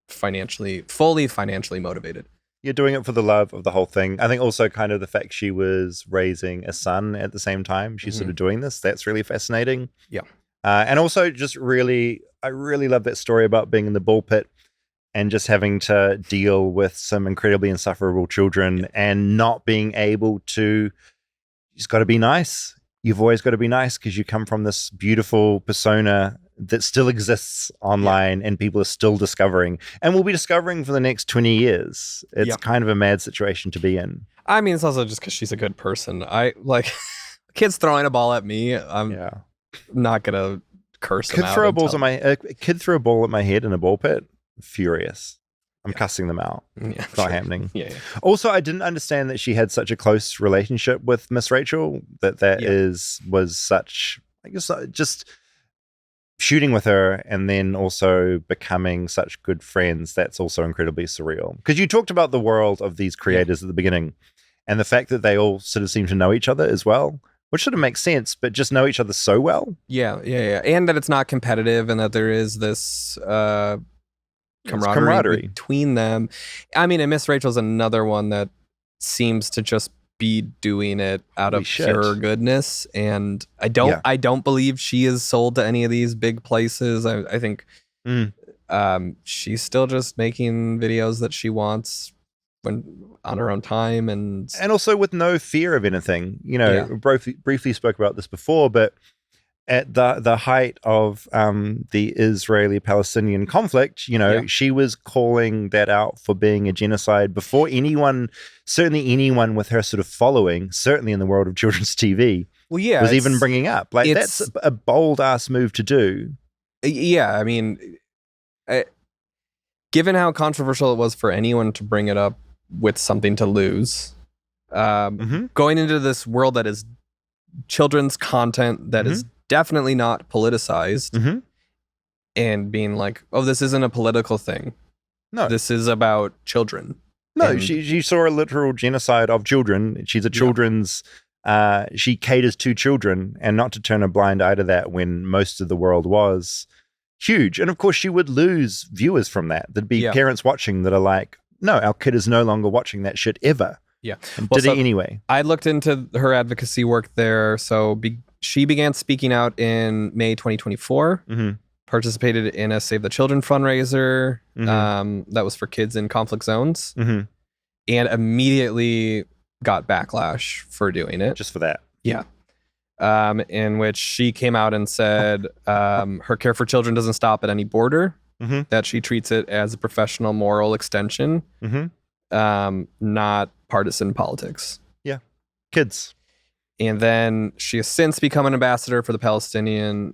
Speaker 1: fully financially motivated.
Speaker 3: You're doing it for the love of the whole thing. I think also kind of the fact she was raising a son at the same time. She's sort of doing this. That's really fascinating.
Speaker 1: Yeah.
Speaker 3: And also just I really love that story about being in the bull pit and just having to deal with some incredibly insufferable children and not being able to, you just got to be nice. You've always got to be nice because you come from this beautiful persona that still exists online and people are still discovering and will be discovering for the next 20 years. It's kind of a mad situation to be in.
Speaker 1: I mean, it's also just because she's a good person. I like kids throwing a ball at me. I'm not going to curse them out.
Speaker 3: Kid threw a ball at my head in a ball pit. Furious. I'm cussing them out. Yeah, it's not happening. Yeah. Also, I didn't understand that she had such a close relationship with Ms Rachel. Was such, I guess, just shooting with her and then also becoming such good friends. That's also incredibly surreal. Because you talked about the world of these creators at the beginning, and the fact that they all sort of seem to know each other as well, which sort of makes sense, but just know each other so well. Yeah.
Speaker 1: And that it's not competitive, and that there is this camaraderie between them. I mean, and Ms Rachel's another one that seems to just be doing it out of pure goodness, and I don't believe she is sold to any of these big places. I think she's still just making videos that she wants on her own time, and
Speaker 3: also with no fear of anything. You know, briefly spoke about this before, but at the height of the Israeli-Palestinian conflict, she was calling that out for being a genocide before anyone, certainly anyone with her sort of following, certainly in the world of children's TV, was even bringing up. Like, that's a bold-ass move to do.
Speaker 1: Yeah, I mean, given how controversial it was for anyone to bring it up with something to lose, going into this world that is children's content that is definitely not politicized, and being like, oh, this isn't a political thing. No. This is about children.
Speaker 3: No, she saw a literal genocide of children. She's a children's, she caters to children, and not to turn a blind eye to that when most of the world was huge. And of course, she would lose viewers from that. There'd be parents watching that are like, no, our kid is no longer watching that shit ever.
Speaker 1: Yeah.
Speaker 3: Did it anyway.
Speaker 1: I looked into her advocacy work there. So she began speaking out in May 2024, participated in a Save the Children fundraiser that was for kids in conflict zones, and immediately got backlash for doing it.
Speaker 3: Just for that.
Speaker 1: Yeah. In which she came out and said her care for children doesn't stop at any border, that she treats it as a professional moral extension, not partisan politics.
Speaker 3: Yeah. Kids.
Speaker 1: And then she has since become an ambassador for the Palestine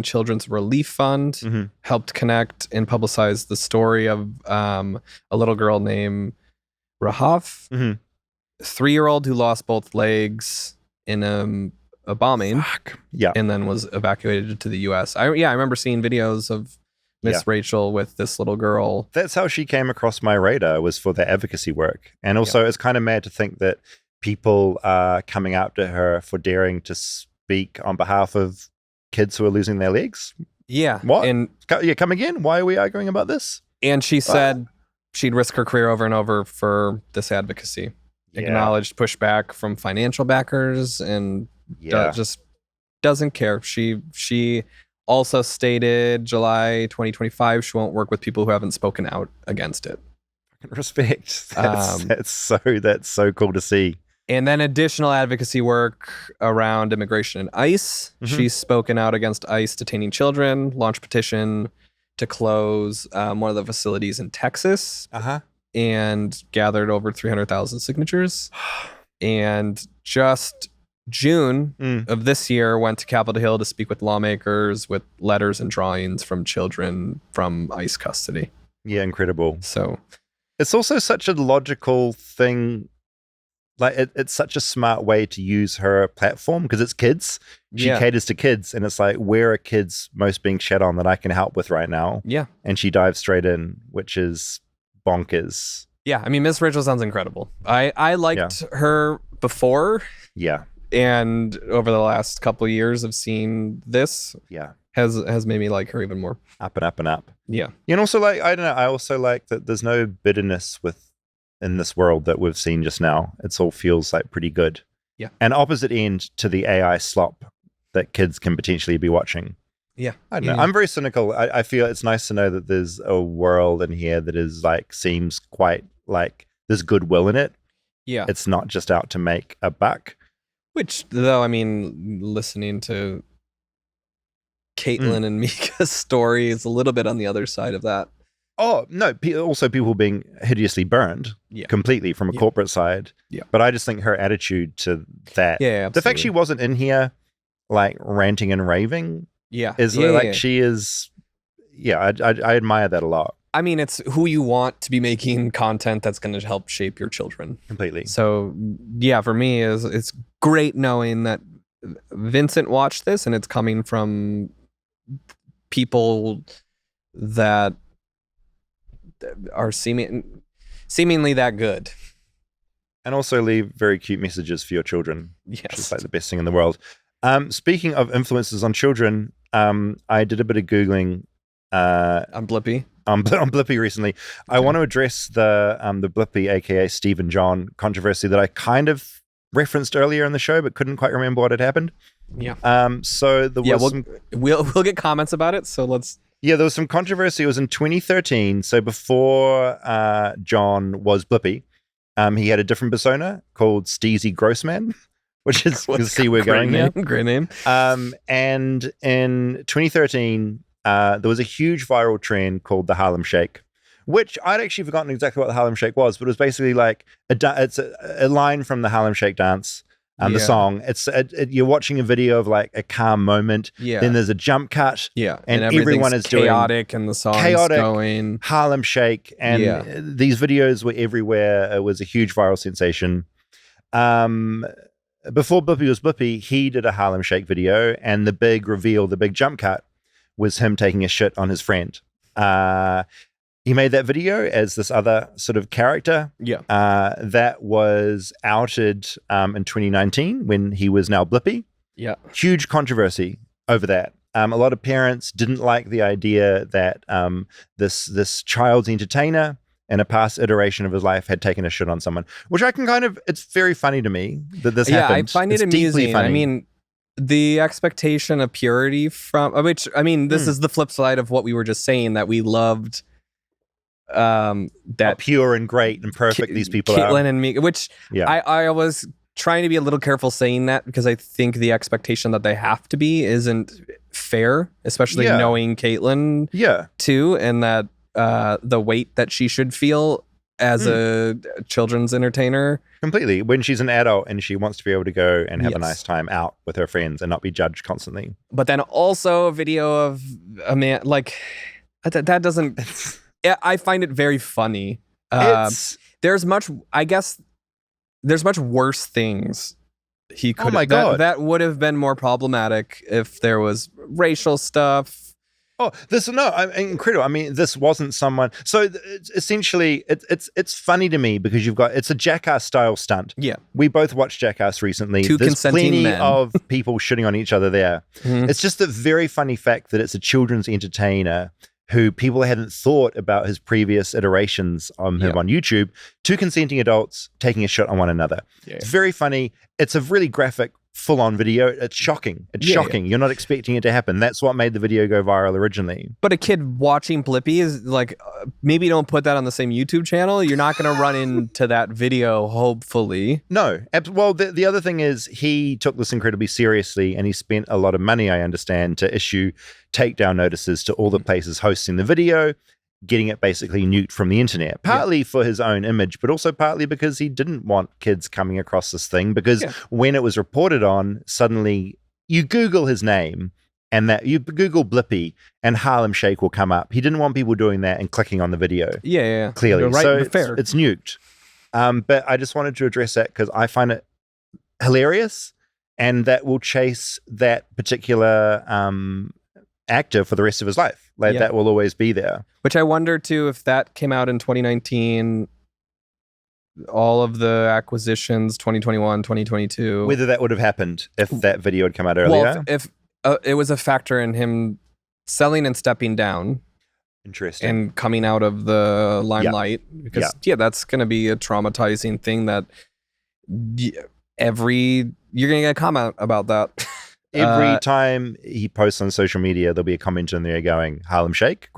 Speaker 1: Children's Relief Fund, helped connect and publicize the story of a little girl named Rahaf, 3-year-old who lost both legs in a bombing, and then was evacuated to the U.S. I remember seeing videos of Ms. Rachel with this little girl.
Speaker 3: That's how she came across my radar, was for the advocacy work. And also it's kind of mad to think that people are coming up to her for daring to speak on behalf of kids who are losing their legs.
Speaker 1: Yeah.
Speaker 3: What? And come again? Why are we arguing about this?
Speaker 1: And she said she'd risk her career over and over for this advocacy. Acknowledged pushback from financial backers, and just doesn't care. She also stated July 2025 she won't work with people who haven't spoken out against it.
Speaker 3: Respect. That's so cool to see.
Speaker 1: And then additional advocacy work around immigration and ICE. She's spoken out against ICE detaining children, launched petition to close one of the facilities in Texas, and gathered over 300,000 signatures. And just June of this year went to Capitol Hill to speak with lawmakers with letters and drawings from children from ICE custody.
Speaker 3: Yeah, incredible.
Speaker 1: So
Speaker 3: it's also such a logical thing. Like, it's such a smart way to use her platform because it's kids. She caters to kids, and it's like, where are kids most being shed on that I can help with right now?
Speaker 1: Yeah. And
Speaker 3: she dives straight in, which is bonkers.
Speaker 1: Yeah, I mean, Ms. Rachel sounds incredible. I liked her before.
Speaker 3: Yeah.
Speaker 1: And over the last couple of years of seeing this, has made me like her even more.
Speaker 3: Up and up and up.
Speaker 1: Yeah.
Speaker 3: And also, like, I don't know, I also like that there's no bitterness in this world that we've seen just now. It all feels like pretty good.
Speaker 1: Yeah.
Speaker 3: And opposite end to the AI slop that kids can potentially be watching.
Speaker 1: Yeah.
Speaker 3: I don't know. I'm very cynical. I feel it's nice to know that there's a world in here that is like, seems quite like there's goodwill in it.
Speaker 1: Yeah.
Speaker 3: It's not just out to make a buck.
Speaker 1: Which, though, I mean, listening to Kaitlin and Meekah's story is a little bit on the other side of that.
Speaker 3: Oh, no. Also people being hideously burned completely from a corporate side.
Speaker 1: Yeah.
Speaker 3: But I just think her attitude to that.
Speaker 1: Yeah, absolutely.
Speaker 3: The fact she wasn't in here like ranting and raving. She is. Yeah, I admire that a lot.
Speaker 1: I mean, it's who you want to be making content that's going to help shape your children.
Speaker 3: Completely.
Speaker 1: So, yeah, for me, it's great knowing that Vincent watched this and it's coming from people that are seemingly that good.
Speaker 3: And also leave very cute messages for your children.
Speaker 1: Yes.
Speaker 3: Which is like the best thing in the world. Speaking of influences on children, I did a bit of Googling
Speaker 1: on Blippi.
Speaker 3: On Blippi recently. Okay. I want to address the Blippi, aka Steve and John controversy that I kind of referenced earlier in the show, but couldn't quite remember what had happened.
Speaker 1: Yeah.
Speaker 3: So there was
Speaker 1: we'll get comments about it. So let's.
Speaker 3: Yeah, there was some controversy. It was in 2013. So before John was Blippi, he had a different persona called Steezy Grossman, which is you see we're going
Speaker 1: Great
Speaker 3: there.
Speaker 1: name. Great name.
Speaker 3: And in 2013, there was a huge viral trend called the Harlem Shake, which I'd actually forgotten exactly what the Harlem Shake was, but it was basically like it's a line from the Harlem Shake dance. The song, you're watching a video of like a calm moment.
Speaker 1: Yeah.
Speaker 3: Then there's a jump cut.
Speaker 1: Yeah.
Speaker 3: And everyone is doing
Speaker 1: chaotic and the song's
Speaker 3: chaotic
Speaker 1: going.
Speaker 3: Harlem Shake. And these videos were everywhere. It was a huge viral sensation. Before Blippi was Blippi, he did a Harlem Shake video, and the big reveal, the big jump cut, was him taking a shit on his friend. He made that video as this other sort of character.
Speaker 1: Yeah.
Speaker 3: That was outed in 2019 when he was now Blippi.
Speaker 1: Yeah.
Speaker 3: Huge controversy over that. A lot of parents didn't like the idea that this child's entertainer in a past iteration of his life had taken a shit on someone, which I can it's very funny to me that this happened.
Speaker 1: I find it
Speaker 3: It's deeply
Speaker 1: amusing.
Speaker 3: funny.
Speaker 1: I mean, the expectation of purity from which, I mean, this is the flip side of what we were just saying, that we loved that
Speaker 3: how pure and great and perfect these people
Speaker 1: Kaitlin
Speaker 3: are.
Speaker 1: and Meekah, which I was trying to be a little careful saying that, because I think the expectation that they have to be isn't fair, especially knowing Kaitlin too, and that the weight that she should feel as a children's entertainer.
Speaker 3: Completely. When she's an adult and she wants to be able to go and have a nice time out with her friends and not be judged constantly.
Speaker 1: But then also a video of a man, like, that doesn't... I find it very funny. There's much worse things he could have. That would have been more problematic if there was racial stuff.
Speaker 3: Oh, incredible. I mean, this wasn't someone. So essentially, it's funny to me because it's a Jackass style stunt.
Speaker 1: Yeah,
Speaker 3: we both watched Jackass recently.
Speaker 1: There's
Speaker 3: plenty
Speaker 1: men.
Speaker 3: of people shitting on each other there. It's just the very funny fact that it's a children's entertainer who people hadn't thought about his previous iterations on him on YouTube. Two consenting adults taking a shit on one another. Yeah. It's very funny. It's a really graphic, full-on video. It's shocking. It's shocking. You're not expecting it to happen. That's what made the video go viral originally.
Speaker 1: But a kid watching Blippi is like, maybe don't put that on the same YouTube channel. You're not going to run into that video, hopefully.
Speaker 3: No. Well, the other thing is he took this incredibly seriously, and he spent a lot of money, I understand, to issue takedown notices to all the places hosting the video, getting it basically nuked from the internet, partly for his own image, but also partly because he didn't want kids coming across this thing, because when it was reported on, suddenly you Google his name and that you Google Blippi and Harlem Shake will come up. He didn't want people doing that and clicking on the video.
Speaker 1: Yeah.
Speaker 3: Clearly.
Speaker 1: Right,
Speaker 3: so
Speaker 1: it's
Speaker 3: nuked. But I just wanted to address that because I find it hilarious, and that will chase that particular actor for the rest of his life. That will always be there.
Speaker 1: Which I wonder too, if that came out in 2019, all of the acquisitions, 2021, 2022.
Speaker 3: Whether that would have happened if that video had come out earlier.
Speaker 1: Well, if it was a factor in him selling and stepping down.
Speaker 3: Interesting.
Speaker 1: And coming out of the limelight. Because, that's going to be a traumatizing thing that you're going to get a comment about that.
Speaker 3: Every time he posts on social media, there'll be a comment in there going, Harlem Shake, ?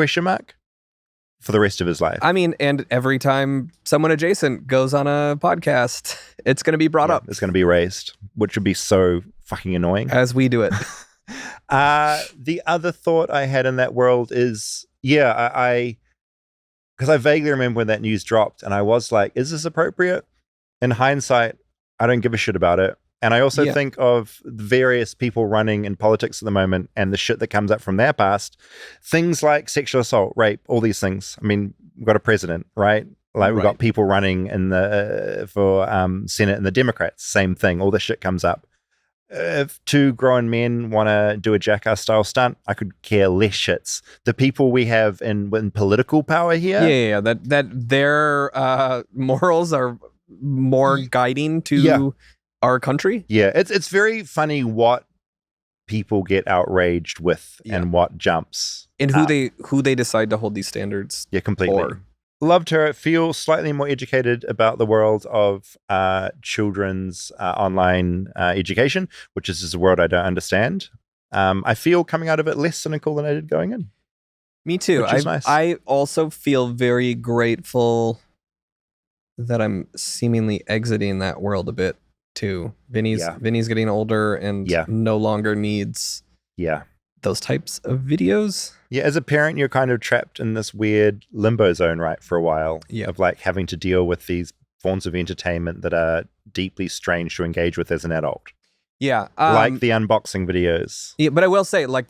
Speaker 3: For the rest of his life.
Speaker 1: I mean, and every time someone adjacent goes on a podcast, it's going to be brought up.
Speaker 3: It's going to be raised, which would be so fucking annoying.
Speaker 1: As we do it.
Speaker 3: The other thought I had in that world is, because I vaguely remember when that news dropped, and I was like, is this appropriate? In hindsight, I don't give a shit about it. And I also think of various people running in politics at the moment and the shit that comes up from their past. Things like sexual assault, rape, all these things. I mean, we've got a president, right? Like we've got people running in for Senate and the Democrats. Same thing. All this shit comes up. If two grown men want to do a Jackass style stunt, I could care less shits. The people we have in political power here.
Speaker 1: That their morals are more guiding to our country.
Speaker 3: It's very funny what people get outraged with and what jumps
Speaker 1: and who they decide to hold these standards.
Speaker 3: Completely
Speaker 1: for.
Speaker 3: Loved her. Feel slightly more educated about the world of children's online education, which is just a world I don't understand. I feel coming out of it less cynical than I did going in.
Speaker 1: Me too.
Speaker 3: Nice.
Speaker 1: I also feel very grateful that I'm seemingly exiting that world a bit too. Vinny's
Speaker 3: Yeah.
Speaker 1: getting older and
Speaker 3: Yeah.
Speaker 1: no longer needs
Speaker 3: Yeah.
Speaker 1: those types of videos.
Speaker 3: Yeah, as a parent, you're kind of trapped in this weird limbo zone, right, for a while,
Speaker 1: Yeah.
Speaker 3: of like having to deal with these forms of entertainment that are deeply strange to engage with as an adult,
Speaker 1: Yeah.
Speaker 3: like the unboxing videos.
Speaker 1: Yeah, but I will say, like,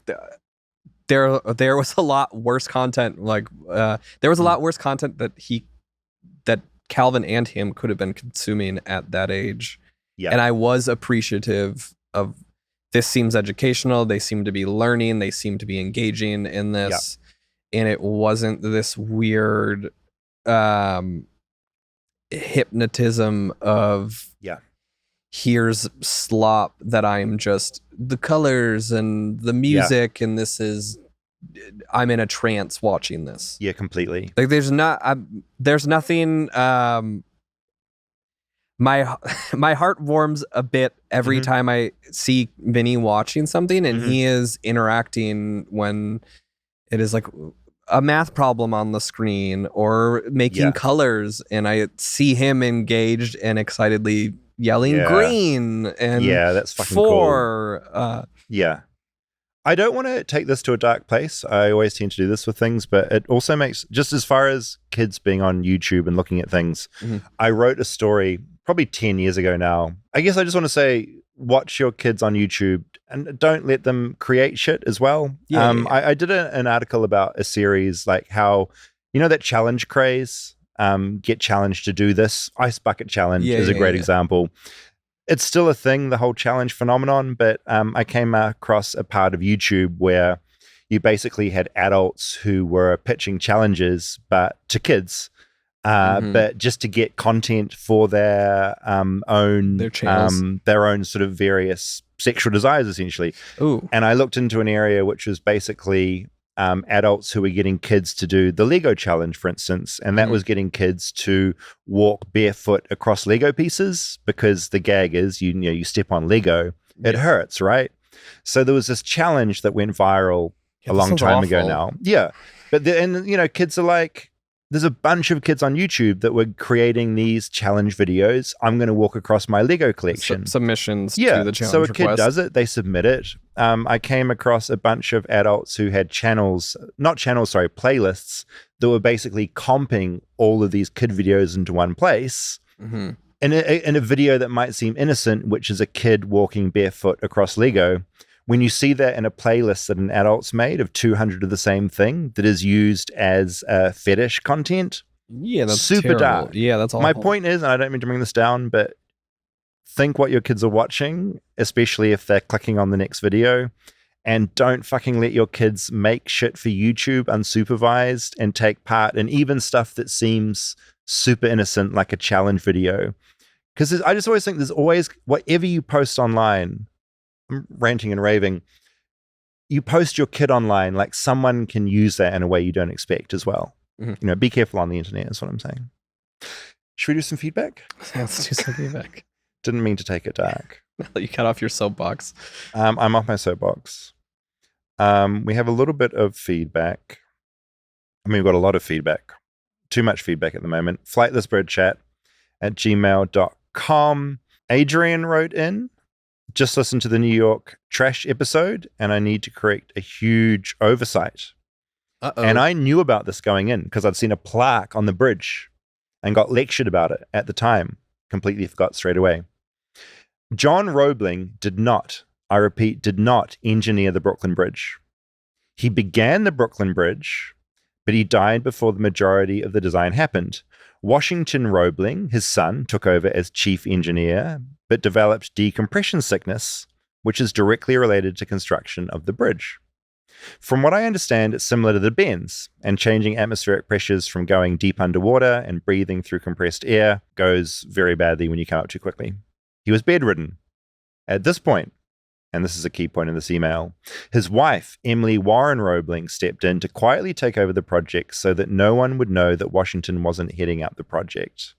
Speaker 1: there was a lot worse content. Like, there was a lot worse content that Calvin and him could have been consuming at that age.
Speaker 3: Yeah.
Speaker 1: And I was appreciative of this. Seems educational. They seem to be learning. They seem to be engaging in this. And it wasn't this weird hypnotism of here's slop that I'm just the colors and the music and this is I'm in a trance watching this.
Speaker 3: Yeah, completely.
Speaker 1: Like there's nothing my heart warms a bit every time I see Vinny watching something and he is interacting when it is like a math problem on the screen or making colors and I see him engaged and excitedly yelling green and
Speaker 3: that's fucking
Speaker 1: cool.
Speaker 3: Yeah. I don't want to take this to a dark place. I always tend to do this with things, but it also makes, just as far as kids being on YouTube and looking at things, I wrote a story probably 10 years ago now. I guess I just want to say, watch your kids on YouTube and don't let them create shit as well. I did an article about a series, like how, you know, that challenge craze, get challenged to do this. Ice bucket challenge is a great example. It's still a thing, the whole challenge phenomenon, but I came across a part of YouTube where you basically had adults who were pitching challenges, but to kids, but just to get content for their own their own sort of various sexual desires, essentially.
Speaker 1: Ooh.
Speaker 3: And I looked into an area which was basically adults who were getting kids to do the Lego challenge, for instance, and that was getting kids to walk barefoot across Lego pieces because the gag is, you step on Lego, it hurts, right? So there was this challenge that went viral a long time ago now. Yeah, but kids are like, there's a bunch of kids on YouTube that were creating these challenge videos. I'm going to walk across my Lego collection.
Speaker 1: Submissions to the challenge
Speaker 3: so a kid
Speaker 1: request.
Speaker 3: does it, they submit it. I came across a bunch of adults who had playlists that were basically comping all of these kid videos into one place. In a video that might seem innocent, which is a kid walking barefoot across Lego, when you see that in a playlist that an adult's made of 200 of the same thing that is used as fetish content,
Speaker 1: that's
Speaker 3: super
Speaker 1: terrible.
Speaker 3: dark.
Speaker 1: Yeah, that's awful.
Speaker 3: My point is, and I don't mean to bring this down, but think what your kids are watching, especially if they're clicking on the next video, and don't fucking let your kids make shit for YouTube unsupervised and take part in even stuff that seems super innocent, like a challenge video. Because I just always think there's always, whatever you post online, I'm ranting and raving, you post your kid online, like someone can use that in a way you don't expect as well. Be careful on the internet is what I'm saying. Should we do some feedback?
Speaker 1: Let's do some feedback.
Speaker 3: Didn't mean to take it dark.
Speaker 1: You cut off your soapbox.
Speaker 3: I'm off my soapbox. We have a little bit of feedback. I mean, we've got a lot of feedback. Too much feedback at the moment. flightlessbirdchat@gmail.com. Adrian wrote in, just listened to the New York trash episode, and I need to correct a huge oversight. And I knew about this going in because I'd seen a plaque on the bridge and got lectured about it at the time. Completely forgot straight away. John Roebling did not, I repeat, did not engineer the Brooklyn Bridge. He began the Brooklyn Bridge, but he died before the majority of the design happened. Washington Roebling, his son, took over as chief engineer, but developed decompression sickness, which is directly related to construction of the bridge. From what I understand, it's similar to the bends, and changing atmospheric pressures from going deep underwater and breathing through compressed air goes very badly when you come up too quickly. He was bedridden. At this point, and this is a key point in this email, his wife, Emily Warren Roebling, stepped in to quietly take over the project so that no one would know that Washington wasn't heading up the project.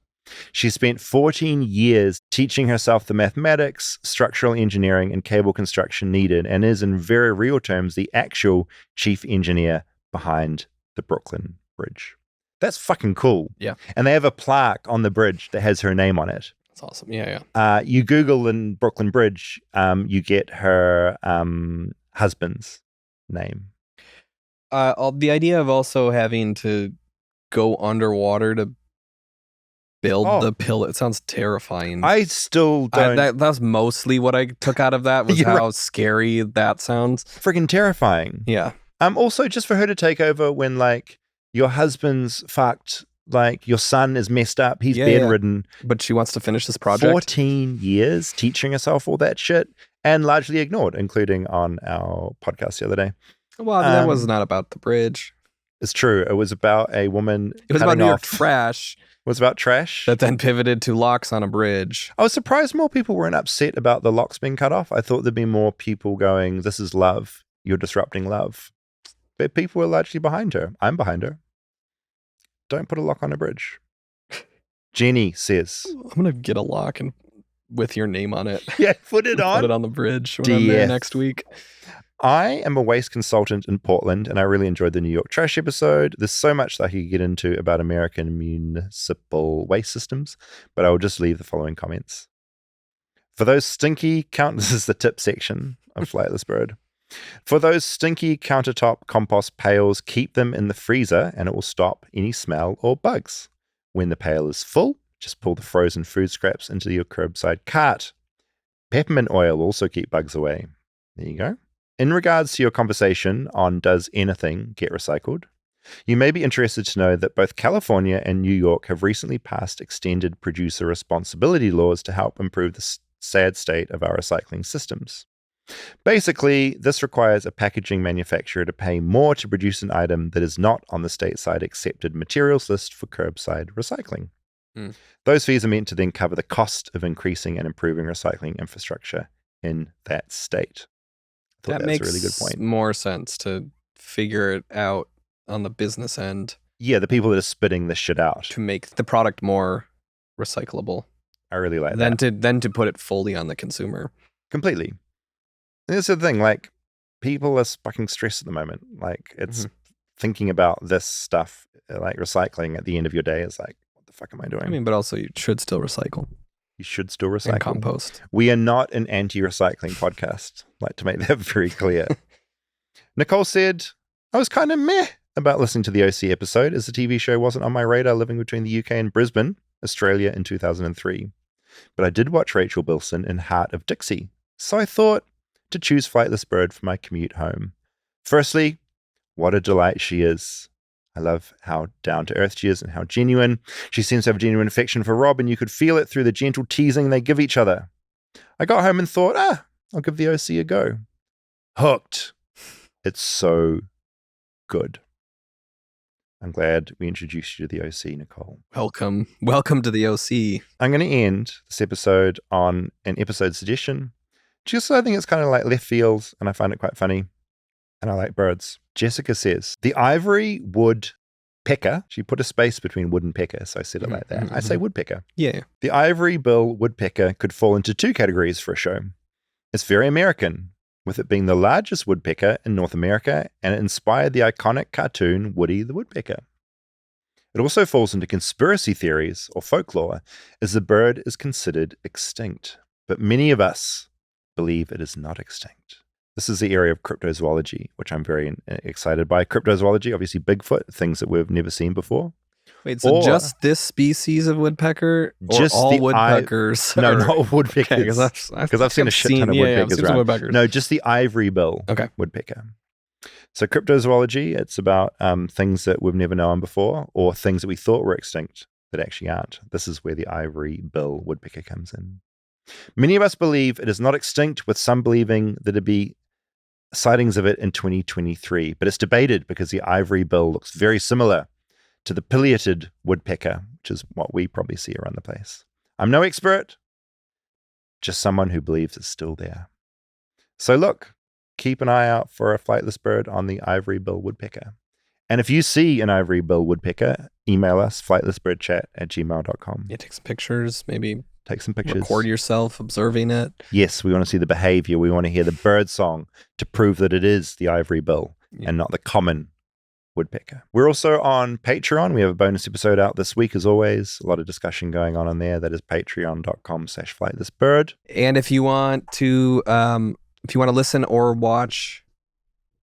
Speaker 3: She spent 14 years teaching herself the mathematics, structural engineering, and cable construction needed, and is, in very real terms, the actual chief engineer behind the Brooklyn Bridge. That's fucking cool.
Speaker 1: Yeah.
Speaker 3: And they have a plaque on the bridge that has her name on it.
Speaker 1: That's awesome. Yeah.
Speaker 3: You Google in Brooklyn Bridge, you get her husband's name.
Speaker 1: The idea of also having to go underwater to build the pill, it sounds terrifying.
Speaker 3: I still don't.
Speaker 1: That's mostly what I took out of that was how scary that sounds.
Speaker 3: Freaking terrifying.
Speaker 1: Yeah.
Speaker 3: Also, just for her to take over when, like, your husband's fucked, like, your son is messed up, he's bedridden.
Speaker 1: But she wants to finish this project.
Speaker 3: 14 years teaching herself all that shit and largely ignored, including on our podcast the other day.
Speaker 1: Well, that was not about the bridge.
Speaker 3: It's true. It was about a woman.
Speaker 1: It was about New York trash.
Speaker 3: It was about trash.
Speaker 1: That then pivoted to locks on a bridge.
Speaker 3: I was surprised more people weren't upset about the locks being cut off. I thought there'd be more people going, this is love. You're disrupting love. But people were largely behind her. I'm behind her. Don't put a lock on a bridge. Jenny says,
Speaker 1: I'm going to get a lock and with your name on it.
Speaker 3: Yeah, put it on.
Speaker 1: Put it on the bridge when I'm there next week.
Speaker 3: I am a waste consultant in Portland, and I really enjoyed the New York trash episode. There's so much that I could get into about American municipal waste systems, but I will just leave the following comments. For those stinky this is the tip section of Flightless Bird. For those stinky countertop compost pails, keep them in the freezer and it will stop any smell or bugs. When the pail is full, just pull the frozen food scraps into your curbside cart. Peppermint oil will also keep bugs away. There you go. In regards to your conversation on does anything get recycled, you may be interested to know that both California and New York have recently passed extended producer responsibility laws to help improve the sad state of our recycling systems. Basically, this requires a packaging manufacturer to pay more to produce an item that is not on the stateside accepted materials list for curbside recycling. Those fees are meant to then cover the cost of increasing and improving recycling infrastructure in that state.
Speaker 1: That makes a really good point. More sense to figure it out on the business end.
Speaker 3: Yeah, the people that are spitting this shit out.
Speaker 1: To make the product more recyclable.
Speaker 3: I really like that.
Speaker 1: Then to put it fully on the consumer.
Speaker 3: Completely. And that's the thing, like, people are fucking stressed at the moment. Like, it's thinking about this stuff, like recycling at the end of your day is like, what the fuck am I doing?
Speaker 1: I mean, but also you should still recycle.
Speaker 3: You should still recycle.
Speaker 1: And compost.
Speaker 3: We are not an anti-recycling podcast. I'd like to make that very clear. Nicole said, I was kind of meh about listening to the OC episode as the TV show wasn't on my radar living between the UK and Brisbane, Australia in 2003. But I did watch Rachel Bilson in Heart of Dixie. So I thought to choose Flightless Bird for my commute home. Firstly, what a delight she is. I love how down-to-earth she is and how genuine. She seems to have genuine affection for Rob, and you could feel it through the gentle teasing they give each other. I got home and thought, I'll give the OC a go. Hooked. It's so good. I'm glad we introduced you to the OC, Nicole.
Speaker 1: Welcome. Welcome to the OC.
Speaker 3: I'm going to end this episode on an episode suggestion. Just so I think it's kind of like left field, and I find it quite funny. And I like birds. Jessica says, the ivory woodpecker, she put a space between wood and pecker, so I said it like that. I say woodpecker.
Speaker 1: Yeah.
Speaker 3: The ivory bill woodpecker could fall into two categories for a show. It's very American, with it being the largest woodpecker in North America, and it inspired the iconic cartoon Woody the Woodpecker. It also falls into conspiracy theories or folklore, as the bird is considered extinct. But many of us believe it is not extinct. This is the area of cryptozoology, which I'm very excited by. Cryptozoology, obviously Bigfoot, things that we've never seen before.
Speaker 1: Wait, so just this species of woodpecker? Or
Speaker 3: just
Speaker 1: all woodpeckers?
Speaker 3: No, not woodpeckers. Because I've seen a shit ton of woodpeckers around. No, just the ivory bill woodpecker. So cryptozoology, it's about things that we've never known before, or things that we thought were extinct that actually aren't. This is where the ivory bill woodpecker comes in. Many of us believe it is not extinct, with some believing that it be sightings of it in 2023, but it's debated because the ivory bill looks very similar to the pileated woodpecker, which is what we probably see around the place. I'm no expert, just someone who believes it's still there. So look, keep an eye out for a flightless bird on the ivory bill woodpecker. And if you see an ivory bill woodpecker, email us flightlessbirdchat@gmail.com.
Speaker 1: Yeah, take some pictures, maybe
Speaker 3: take some pictures.
Speaker 1: Record yourself observing it.
Speaker 3: Yes, we want to see the behavior. We want to hear the bird song to prove that it is the ivory bill and not the common woodpecker. We're also on Patreon. We have a bonus episode out this week, as always. A lot of discussion going on there. That is patreon.com/flightlessbird.
Speaker 1: And if you want to listen or watch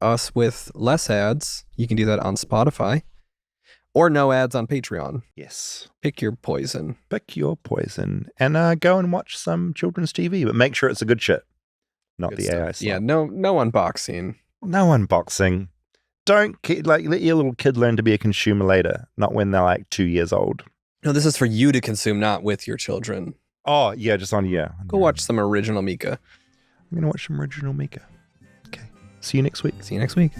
Speaker 1: us with less ads, you can do that on Spotify or no ads on Patreon.
Speaker 3: Yes.
Speaker 1: Pick your poison.
Speaker 3: Pick your poison. And go and watch some children's TV, but make sure it's a good shit, not
Speaker 1: Good
Speaker 3: the
Speaker 1: stuff.
Speaker 3: AI stuff.
Speaker 1: Yeah, no unboxing.
Speaker 3: No unboxing. Don't let your little kid learn to be a consumer later, not when they're like 2 years old.
Speaker 1: No, this is for you to consume, not with your children.
Speaker 3: Oh, yeah, just on, yeah.
Speaker 1: Go watch some original Meekah.
Speaker 3: I'm going to watch some original Meekah. Okay. See you next week.
Speaker 1: See you next week.